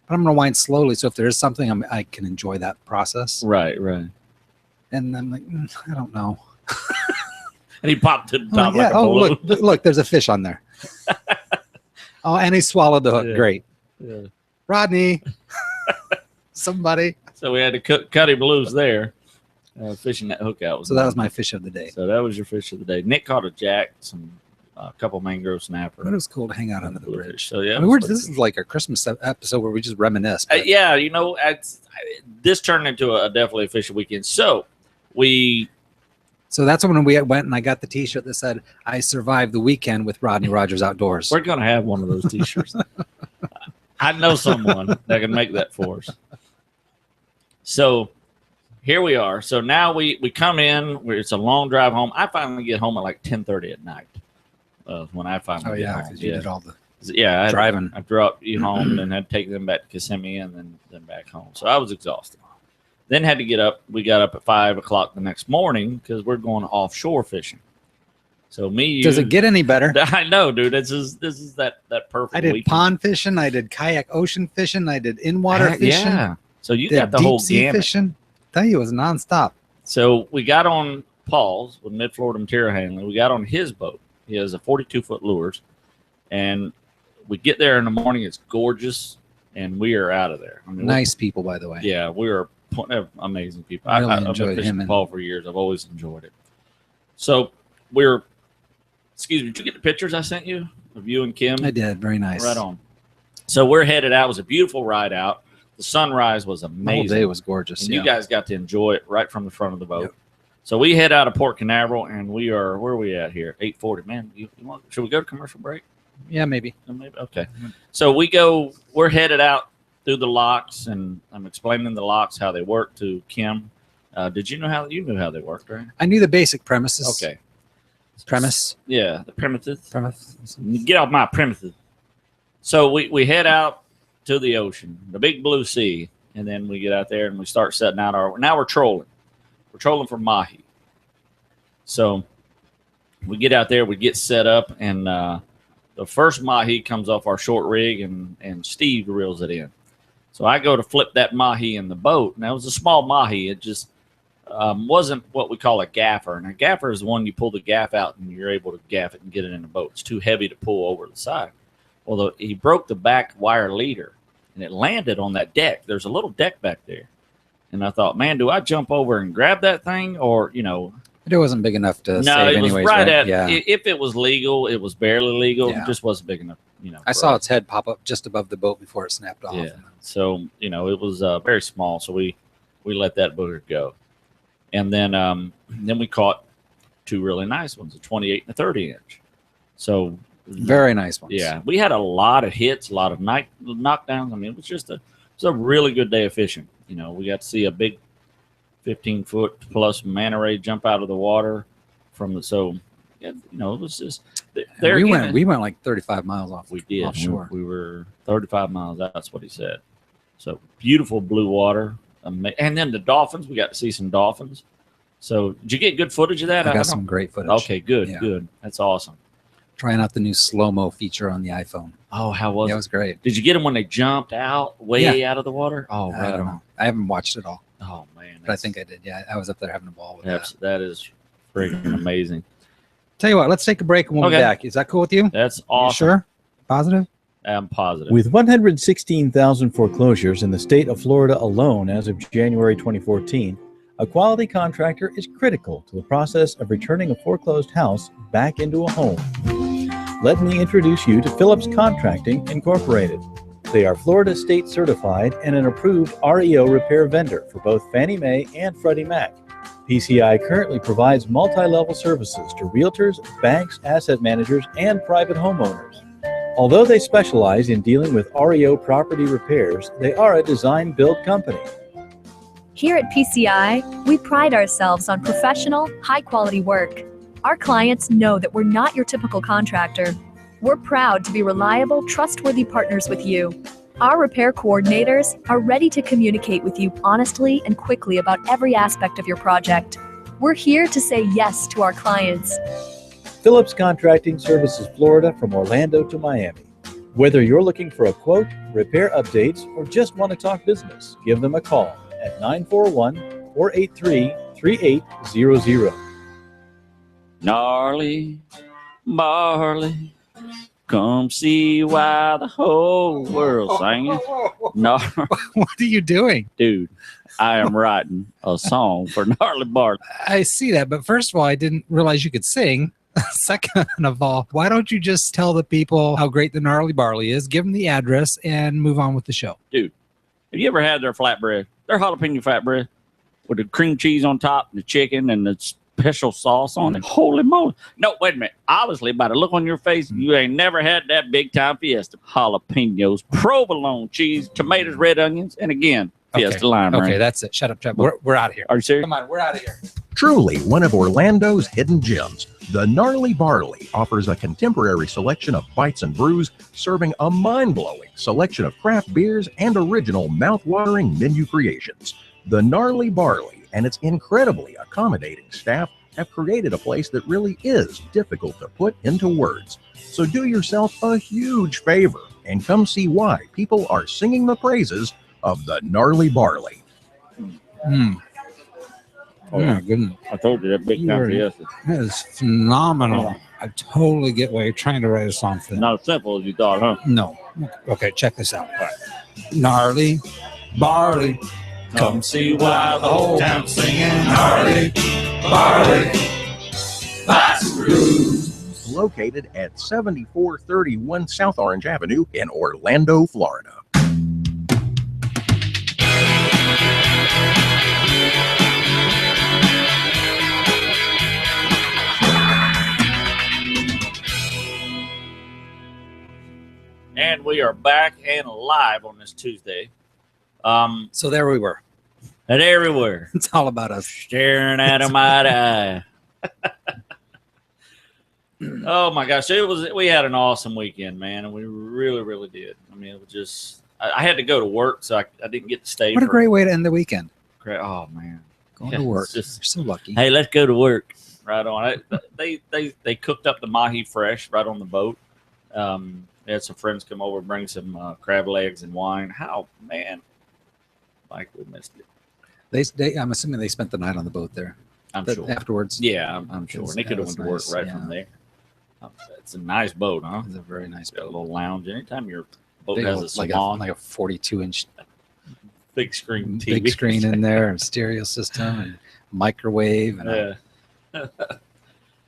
But I'm going to wind slowly. So if there is something, I can enjoy that process. Right. And I'm like, I don't know. And he popped to the top Yeah. like a Oh, balloon. look, there's a fish on there. Oh, and he swallowed the hook. Yeah. Great. Yeah. Rodney. Somebody. So we had to cut him loose there. Fishing that hook out. So that was my fish of the day. So that was your fish of the day. Nick caught a jack, a couple mangrove snapper. But it was cool to hang out under the bridge. So yeah, I mean, this is like our Christmas episode where we just reminisce. But yeah, this turned into definitely a fishing weekend. So that's when we went and I got the T-shirt that said, "I survived the weekend with Rodney Rogers Outdoors." we're gonna have one of those T-shirts. I know someone that can make that for us. So here we are. So now we come in. It's a long drive home. I finally get home at like 10:30 at night. When I finally get home. because you did all the I driving. I dropped you home and had to take them back to Kissimmee and then back home. So I was exhausted. Then had to get up. We got up at 5 o'clock the next morning because we're going offshore fishing. So Does it get any better? I know, dude. This is that perfect. I did weekend. pond fishing. I did kayak ocean fishing. I did in-water fishing. Yeah. So you Did got the deep whole sea gamut. fishing. Tell you, it was nonstop. So we got on Paul's with Mid-Florida Material Handling. We got on his boat. He has a 42-foot lures. And we get there in the morning. It's gorgeous. And we are out of there. I mean, Nice people, by the way. yeah, we are amazing people. Really I've been enjoyed fishing him with Paul for years. I've always enjoyed it. So excuse me, did you get the pictures I sent you of you and Kim? I did. Very nice. Right on. So we're headed out. It was a beautiful ride out. The sunrise was The whole amazing. day was gorgeous. And yeah. you guys got to enjoy it right from the front of the boat. Yep. So we head out of Port Canaveral, and where are we at here? 8:40. Man, should we go to commercial break? Yeah, maybe. Maybe. Okay. So we're headed out through the locks, and I'm explaining the locks, how they work to Kim. Did you know how they worked, right? I knew the basic premises. Okay. Premise. Yeah, the premises. Premise. Get off my premises. So we head out to the ocean, the big blue sea, and then we get out there and we start setting out now we're trolling. We're trolling for mahi. So we get out there, we get set up, and the first mahi comes off our short rig, and Steve reels it in. So I go to flip that mahi in the boat. Now, it was a small mahi. It just wasn't what we call a gaffer. And a gaffer is the one you pull the gaff out and you're able to gaff it and get it in the boat. It's too heavy to pull over the side. Well, he broke the back wire leader, and it landed on that deck. There's a little deck back there. And I thought, man, do I jump over and grab that thing? Or, It wasn't big enough to no, save it was anyways, right right? at, Yeah. if it was legal, it was barely legal. Yeah. It just wasn't big enough, I saw its head pop up just above the boat before it snapped off. Yeah. So, it was very small. So we let that booger go. And then we caught two really nice ones, a 28 and a 30 inch. So Very nice ones. yeah, we had a lot of hits, a lot of knockdowns. I mean, it was a really good day of fishing. We got to see a big 15-foot plus manta ray jump out of the water it was just there. We went like 35 miles off. We did. Offshore. We were 35 miles out. That's what he said. So beautiful blue water. And then the dolphins, we got to see some dolphins. So did you get good footage of that? I got some great footage. Okay, good, Yeah. good. That's awesome. Trying out the new slow-mo feature on the iPhone. Oh, how was Yeah, it it? was great. Did you get them when they jumped out out of the water? Oh, I right don't on. know. I haven't watched it all, Oh man, but I think I did. Yeah, I was up there having a ball with that. that is freaking amazing. Tell you what, let's take a break and we'll be Okay. back. Is that cool with you? That's You awesome. sure? Positive? I'm positive. With 116,000 foreclosures in the state of Florida alone as of January 2014, a quality contractor is critical to the process of returning a foreclosed house back into a home. Let me introduce you to Phillips Contracting Incorporated. They are Florida State certified and an approved REO repair vendor for both Fannie Mae and Freddie Mac. PCI currently provides multi-level services to realtors, banks, asset managers, and private homeowners. Although they specialize in dealing with REO property repairs, they are a design-build company. Here at PCI, we pride ourselves on professional, high-quality work. Our clients know that we're not your typical contractor. We're proud to be reliable, trustworthy partners with you. Our repair coordinators are ready to communicate with you honestly and quickly about every aspect of your project. We're here to say yes to our clients. Phillips Contracting services Florida from Orlando to Miami. Whether you're looking for a quote, repair updates, or just want to talk business, give them a call at 941-483-3800. Gnarly barley, come see why the whole world's singing. No, What are you doing? dude, I am writing a song for Gnarly Barley. I see that, but first of all, I didn't realize you could sing. Second of all, why don't you just tell the people how great the Gnarly Barley is, give them the address, and move on with the show? Have you ever had their flatbread? Their jalapeno flatbread with the cream cheese on top, and the chicken, and the special sauce on it. Holy moly. No, wait a minute. Obviously, by the look on your face, you ain't never had that big time Fiesta. Jalapenos, provolone cheese, tomatoes, red onions, and again, Fiesta lime. Okay, right? that's it. Shut up, Trevor. We're out of here. Are you serious? Come on, we're out of here. Truly one of Orlando's hidden gems, the Gnarly Barley offers a contemporary selection of bites and brews, serving a mind-blowing selection of craft beers and original mouth-watering menu creations. The Gnarly Barley and its incredibly accommodating staff have created a place that really is difficult to put into words. So do yourself a huge favor and come see why people are singing the praises of the Gnarly Barley. Oh my goodness. I told you that big time Fiesta. That is phenomenal. I totally get why you're trying to write a song for that. Not as simple as you thought, huh? No. Okay, check this out. Gnarly Barley. Come see why the whole town's singing Gnarly Barley. Located at 7431 South Orange Avenue in Orlando, Florida. And we are back and live on this Tuesday. So there we were. and everywhere. It's all about us. Staring at him eye to eye. Oh my gosh, we had an awesome weekend, man, and we really, really did. I mean, it was just I had to go to work, so I didn't get to stay. What a great way to end the weekend. Oh man, Going to work. You're so lucky. Hey, let's go to work. Right on. They cooked up the mahi fresh right on the boat. They had some friends come over, bring some crab legs and wine. How, man, like we missed it. I'm assuming they spent the night on the boat there. I'm sure Afterwards. Yeah, I'm sure. And they could have went to work right from there. It's a nice boat, huh? It's a very nice Got a boat. little lounge. Anytime your boat Big has old- a salon, like a 42-inch big screen TV. big screen in there, and stereo system, and microwave. And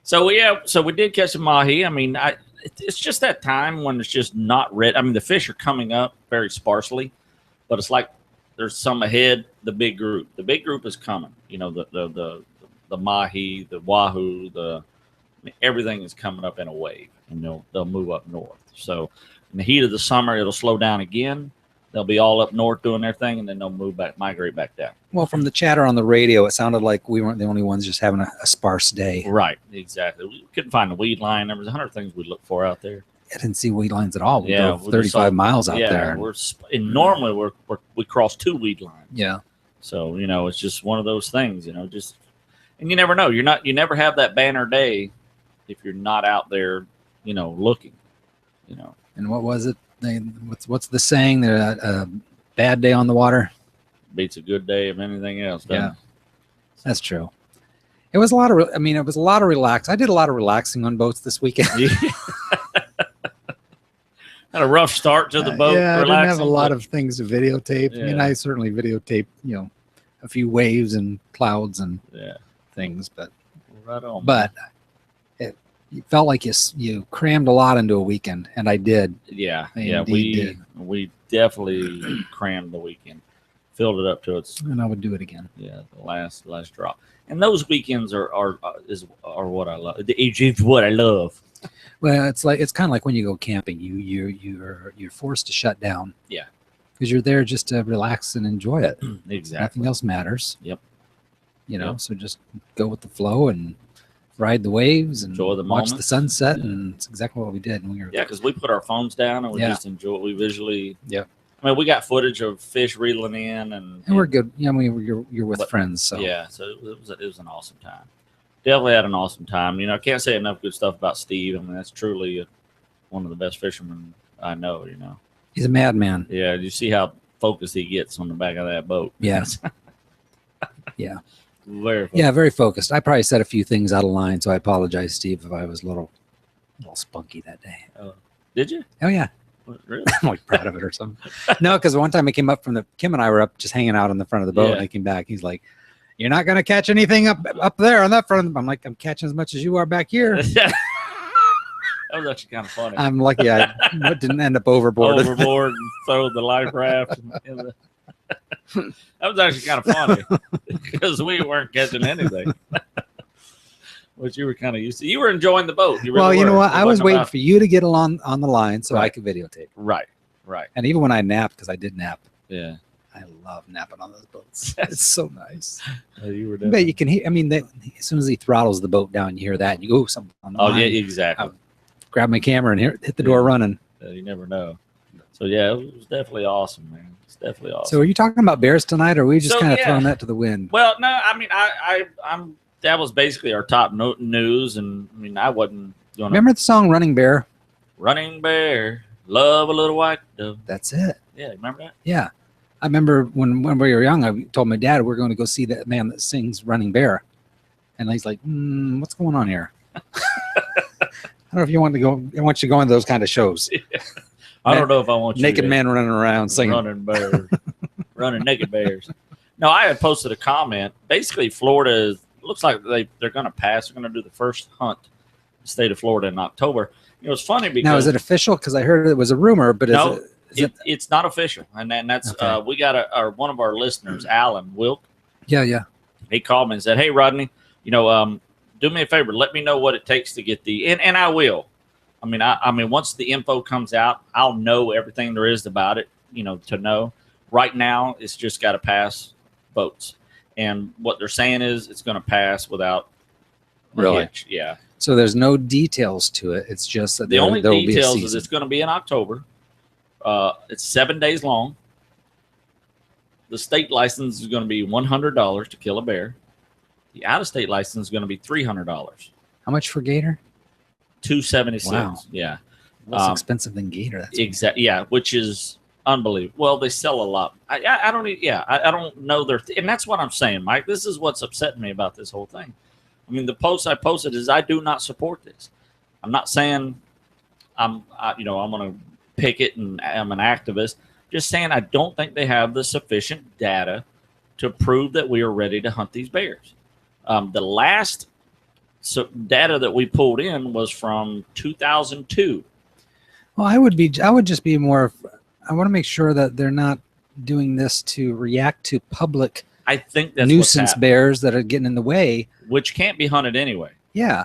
So we did catch some mahi. I mean, it's just that time when it's just not red. I mean, the fish are coming up very sparsely, but it's like there's some ahead. The big group is coming. You know, the mahi, the wahoo, everything is coming up in a wave, and they'll move up north. So in the heat of the summer, it'll slow down again. They'll be all up north doing their thing, and then they'll migrate back down. well, from the chatter on the radio, it sounded like we weren't the only ones just having a sparse day. Right, exactly. We couldn't find the weed line. There was 100 things we looked for out there. I didn't see weed lines at all. We Yeah, drove we 35 miles out there. Normally we cross 2 weed lines. Yeah. So it's just one of those things. And you never know. You never have that banner day if you're not out there, looking. And what was it? What's the saying? There, a bad day on the water. Beats a good day of anything else. Yeah, that's true. It was a lot of. It was a lot of relax. I did a lot of relaxing on boats this weekend. Had a rough start to the boat. Yeah, I didn't have a lot but- of things to videotape. I mean, Yeah. I certainly videotaped, a few waves and clouds and Yeah, things, but right on. it felt like you crammed a lot into a weekend, and I did. Yeah, I yeah, indeed we definitely crammed the weekend, filled it up to its And I would do it again. the last drop. And those weekends are what I love. It's what I love. Well, it's kind of like when you go camping. You're forced to shut down. Yeah. Because you're there just to relax and enjoy it. Exactly. Nothing else matters. Yep. So just go with the flow and ride the waves and Enjoy the watch the moments. sunset, Yeah. and it's exactly what we did. And we were Yeah, because we put our phones down and we Yeah. just enjoy it. We visually. Yeah. I mean, we got footage of fish reeling in, and we're good. You're with But- friends, so Yeah, so it was an awesome time. Definitely had an awesome time. I can't say enough good stuff about Steve. I mean, that's truly one of the best fishermen I know. he's a madman. Yeah, you see how focused he gets on the back of that boat. Yes. Yeah. Very focused. Yeah, very focused. I probably said a few things out of line, so I apologize, Steve, if I was a little spunky that day. Did you? Oh yeah, Really? I'm like proud of it or something. No, because one time I came up Kim and I were up just hanging out on the front of the boat, Yeah. and I came back. He's like, "You're not gonna catch anything up there on that front." I'm like, "I'm catching as much as you are back here." That was actually kind of funny. I'm lucky I didn't end up overboard. Overboard and throw the life raft. That was actually kind of funny because we weren't catching anything. Which you were kind of used to. You were enjoying the boat. You really Well, you know were. what? It I was wasn't waiting about- for you to get along on the line so I Right. could videotape. Right. And even when I napped, because I did nap, Yeah. I love napping on those boats. It's so nice. You were But definitely. you can hear. As soon as he throttles the boat down, you hear that, and you go, something on the Oh line. yeah, exactly. Grab my camera and hit the door running. You never know. So yeah, it was definitely awesome, man. It's definitely awesome. So, are you talking about bears tonight, or are we just So, kind of yeah. throwing that to the wind? Well, no, I mean, I'm. That was basically our top news, and I mean, I wasn't going to Remember the song "Running Bear"? running bear, love a little white dove. That's it. Yeah, remember that? Yeah, I remember when we were young. I told my dad we're going to go see that man that sings "Running Bear," and he's like, "What's going on here?" I don't know if you want to go. I want you to go into those kind of shows. I don't know if I want you Naked to men running around singing. running bears, running naked bears. No, I had posted a comment. Basically, Florida looks like they're going to pass. They're going to do the first hunt in the state of Florida in October. It was funny because Now, is it official? Because I heard it was a rumor, but No, is it? it's not official, and that's Okay. we got one of our listeners, Alan Wilk. Yeah. He called me and said, "Hey, Rodney, do me a favor. Let me know what it takes to get and I will. I mean, once the info comes out, I'll know everything there is about it. To know. Right now, it's just got to pass boats. And what they're saying is it's going to pass without a Really? hitch. Yeah. So there's no details to it. It's just that The only there will be a details is season. it's going to be in October. It's 7 days long. The state license is going to be $100 to kill a bear. The out-of-state license is going to be $300. How much for gator? $276. Wow. Yeah. Less expensive than gator. That's Exactly. Yeah, which is unbelievable. Well, they sell a lot. I don't. I don't know their. And that's what I'm saying, Mike. This is what's upsetting me about this whole thing. I mean, the post I posted is I do not support this. I'm not saying I'm going to pick it and I'm an activist. Just saying I don't think they have the sufficient data to prove that we are ready to hunt these bears. The last data that we pulled in was from 2002. Well, I would just be more. I want to make sure that they're not doing this to react to public I think that's nuisance bears that are getting in the way, which can't be hunted anyway. Yeah.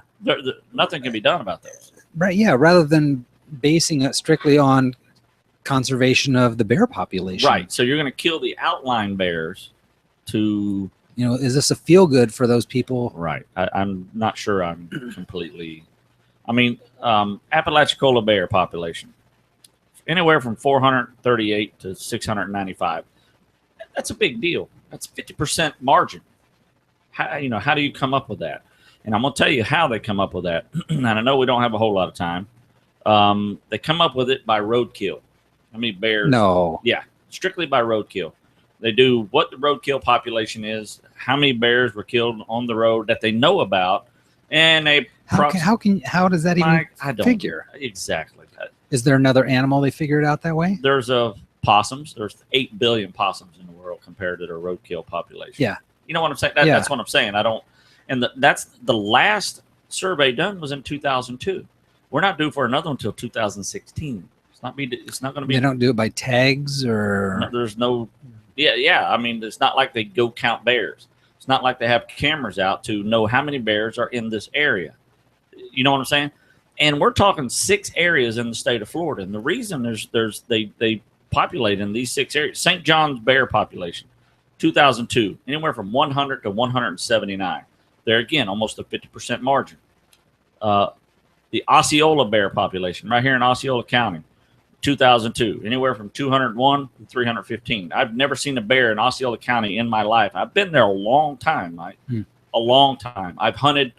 Nothing can be done about those. Right. Yeah. Rather than basing it strictly on conservation of the bear population. Right. So you're going to kill the outlying bears to. Is this a feel good for those people? Right. I'm not sure I'm completely. I mean, Apalachicola bear population, anywhere from 438 to 695. That's a big deal. That's 50% margin. How do you come up with that? And I'm going to tell you how they come up with that. And I know we don't have a whole lot of time. They come up with it by roadkill. How many bears? No. Yeah, strictly by roadkill. They do what the roadkill population is, how many bears were killed on the road that they know about, and they. How does that even figure? Exactly. Is there another animal they figured out that way? There's possums. There's 8 billion possums in the world compared to the roadkill population. Yeah. You know what I'm saying? That's what I'm saying. That's the last survey done was in 2002. We're not due for another one until 2016. It's not going to be. They don't do it by tags or. No, there's no. Yeah. I mean, it's not like they go count bears. It's not like they have cameras out to know how many bears are in this area. You know what I'm saying? And we're talking 6 areas in the state of Florida. And the reason they populate in these 6 areas. St. John's bear population, 2002, anywhere from 100 to 179. There again, almost a 50% margin. The Osceola bear population, right here in Osceola County, 2002, anywhere from 201 to 315. I've never seen a bear in Osceola County in my life. I've been there a long time, Mike. A long time. I've hunted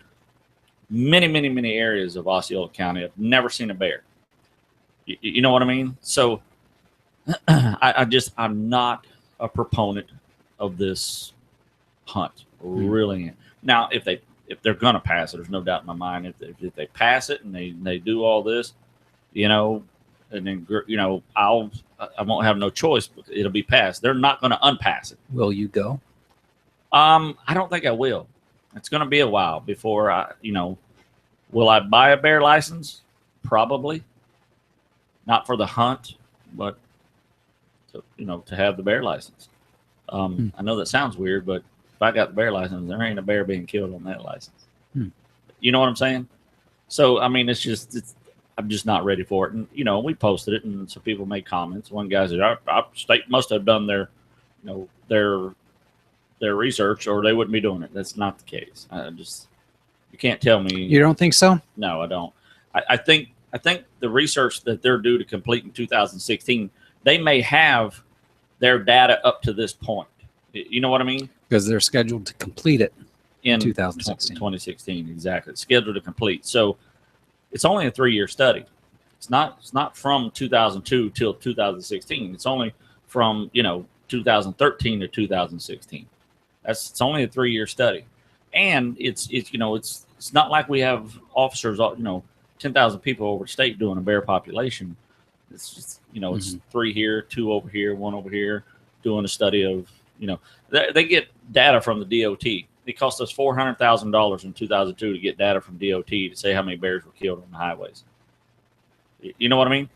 many, many, many areas of Osceola County. I've never seen a bear. You know what I mean? So I'm not a proponent of this hunt. Really. Now, if they're going to pass it, there's no doubt in my mind. If they pass it and they do all this, and then I won't have no choice. It'll be passed. They're not going to unpass it. Will you go? I don't think I will. It's going to be a while before will I buy a bear license? Probably. Not for the hunt, but to have the bear license. I know that sounds weird, but if I got the bear license, there ain't a bear being killed on that license. You know what I'm saying? So, I mean, I'm just not ready for it. And, we posted it, and some people made comments. One guy said, our state must have done their research, or they wouldn't be doing it. That's not the case. You can't tell me. You don't think so? No, I don't. I think the research that they're due to complete in 2016, they may have their data up to this point. You know what I mean? Because they're scheduled to complete it in 2016. 2016, exactly. It's scheduled to complete. So it's only a 3-year study. It's not from 2002 till 2016. It's only from 2013 to 2016. It's only a 3-year study, and it's not like we have officers 10,000 people over the state doing a bear population. It's just it's 3 here, 2 over here, 1 over here, doing a study of they get data from the DOT. It cost us $400,000 in 2002 to get data from DOT to say how many bears were killed on the highways. You know what I mean?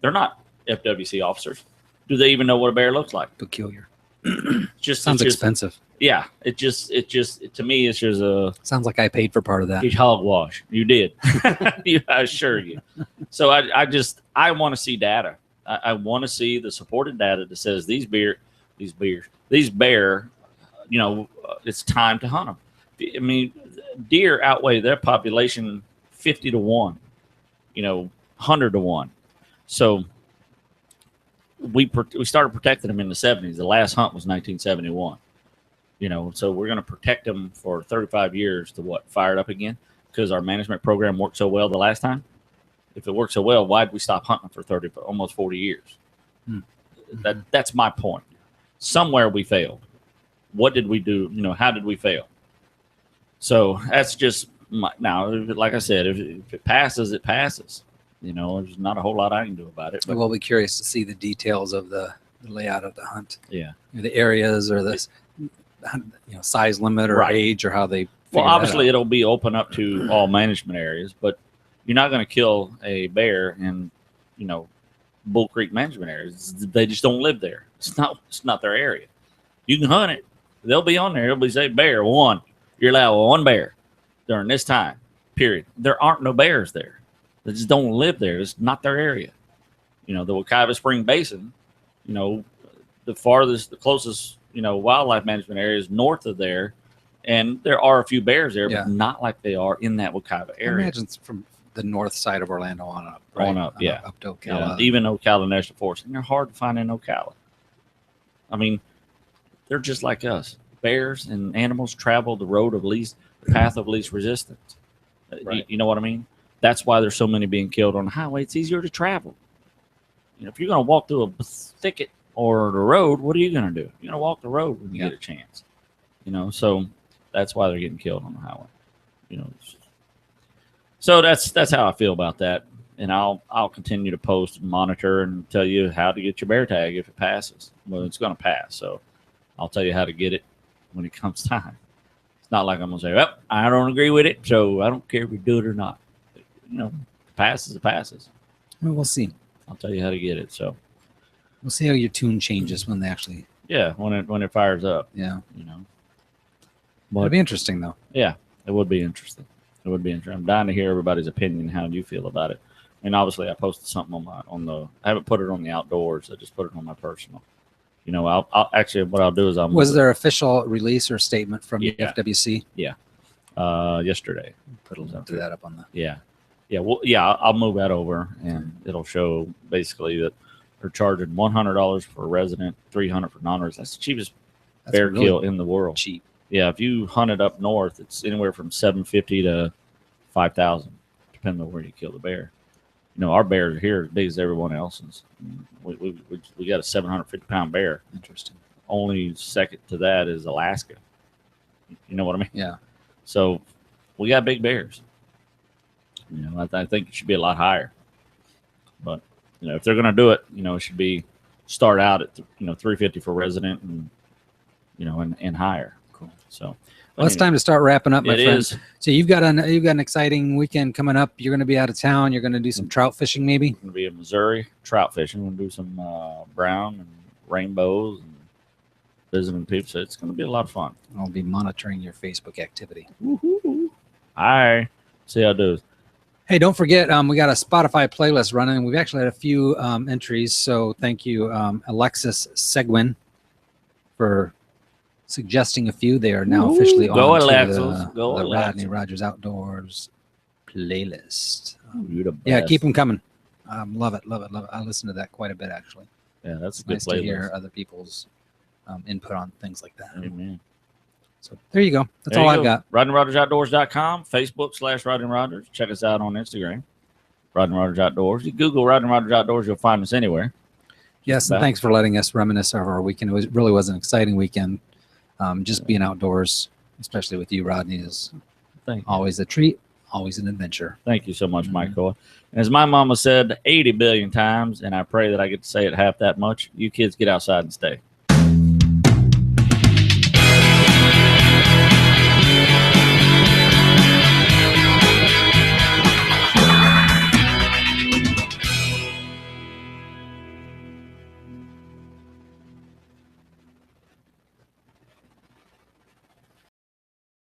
They're not FWC officers. Do they even know what a bear looks like? Peculiar. Sounds expensive. Yeah, it just to me it's just a. Sounds like I paid for part of that. It's hogwash. You did. I assure you. So I want to see data. I want to see the supported data that says these bear it's time to hunt them. I mean, deer outweigh their population 50 to 1, 100 to 1. So we started protecting them in the 70s. The last hunt was 1971. So we're going to protect them for 35 years to fire it up again, because our management program worked so well the last time. If it worked so well, why did we stop hunting for almost 40 years? That's my point. Somewhere we failed. What did we do? How did we fail? So that's just now, like I said, if it passes, it passes. There's not a whole lot I can do about it. But we'll be curious to see the details of the layout of the hunt. Yeah. The areas or the size limit or age or how they. Well, obviously it'll be open up to all management areas, but you're not going to kill a bear in, Bull Creek management areas. They just don't live there. It's not their area. You can hunt it. They'll be on there. It'll be say bear 1. You're allowed 1 bear during this time, period. There aren't no bears there. They just don't live there. It's not their area. The Wekiva Spring Basin, the closest, wildlife management area is north of there. And there are a few bears there, but not like they are in that Wekiva area. I imagine it's from the north side of Orlando on up. Right? On up, yeah. Up to Ocala. Yeah, even Ocala National Forest. And they're hard to find in Ocala. I mean, they're just like us. Bears and animals travel the path of least resistance. Right. You know what I mean? That's why there's so many being killed on the highway. It's easier to travel. If you're going to walk through a thicket or the road, what are you going to do? You're going to walk the road when you get a chance. So that's why they're getting killed on the highway. So that's how I feel about that. And I'll continue to post and monitor and tell you how to get your bear tag if it passes. Well, it's going to pass. So I'll tell you how to get it when it comes time. It's not like I'm going to say, well, I don't agree with it, so I don't care if we do it or not. If it passes, it passes. Well, we'll see. I'll tell you how to get it. So we'll see how your tune changes when they actually. Yeah, when it fires up. Yeah. But, it'd be interesting though. Yeah, it would be interesting. I'm dying to hear everybody's opinion. How do you feel about it? And obviously, I posted something I haven't put it on the outdoors. I just put it on my personal. I'll actually, what I'll do is Was there official release or statement from the FWC? Yeah. Yesterday. Put a link to that up on the. Yeah. Yeah. Well, yeah, I'll move that over and it'll show basically that they're charging $100 for a resident, $300 for non-resident. That's the cheapest bear really kill in the world. Cheap. Yeah. If you hunt it up north, it's anywhere from $750 to $5,000, depending on where you kill the bear. Our bears are here as big as everyone else's. We got a 750-pound bear. Interesting. Only second to that is Alaska. You know what I mean? Yeah. So we got big bears. I think it should be a lot higher. But if they're going to do it, it should be start out at $350 for resident and higher. Cool. So. Well, it's time to start wrapping up, my friend. Is. So you've got an exciting weekend coming up. You're going to be out of town. You're going to do some trout fishing, maybe. I'm going to be in Missouri trout fishing. We're going to do some brown and rainbows and visiting people. So it's going to be a lot of fun. I'll be monitoring your Facebook activity. Woo-hoo. All right. See how it does. Hey, don't forget, we got a Spotify playlist running. We've actually had a few entries. So thank you, Alexis Seguin, for suggesting a few. They are now officially on the Rodney Rogers Outdoors playlist. Yeah, keep them coming. Love it. I listen to that quite a bit, actually. Yeah, that's a good nice playlist. To hear other people's input on things like that. Amen. So there you go. That's all I've got. RodneyRogersOutdoors.com, Facebook /Rodney Rogers. Check us out on Instagram, Rodney Rogers Outdoors. You Google Rodney Rogers Outdoors, you'll find us anywhere. Yes, and thanks for letting us reminisce over our weekend. It really was an exciting weekend. Just being outdoors, especially with you, Rodney, is always a treat, always an adventure. Thank you so much, Michael. As my mama said 80 billion times, and I pray that I get to say it half that much, you kids get outside and stay.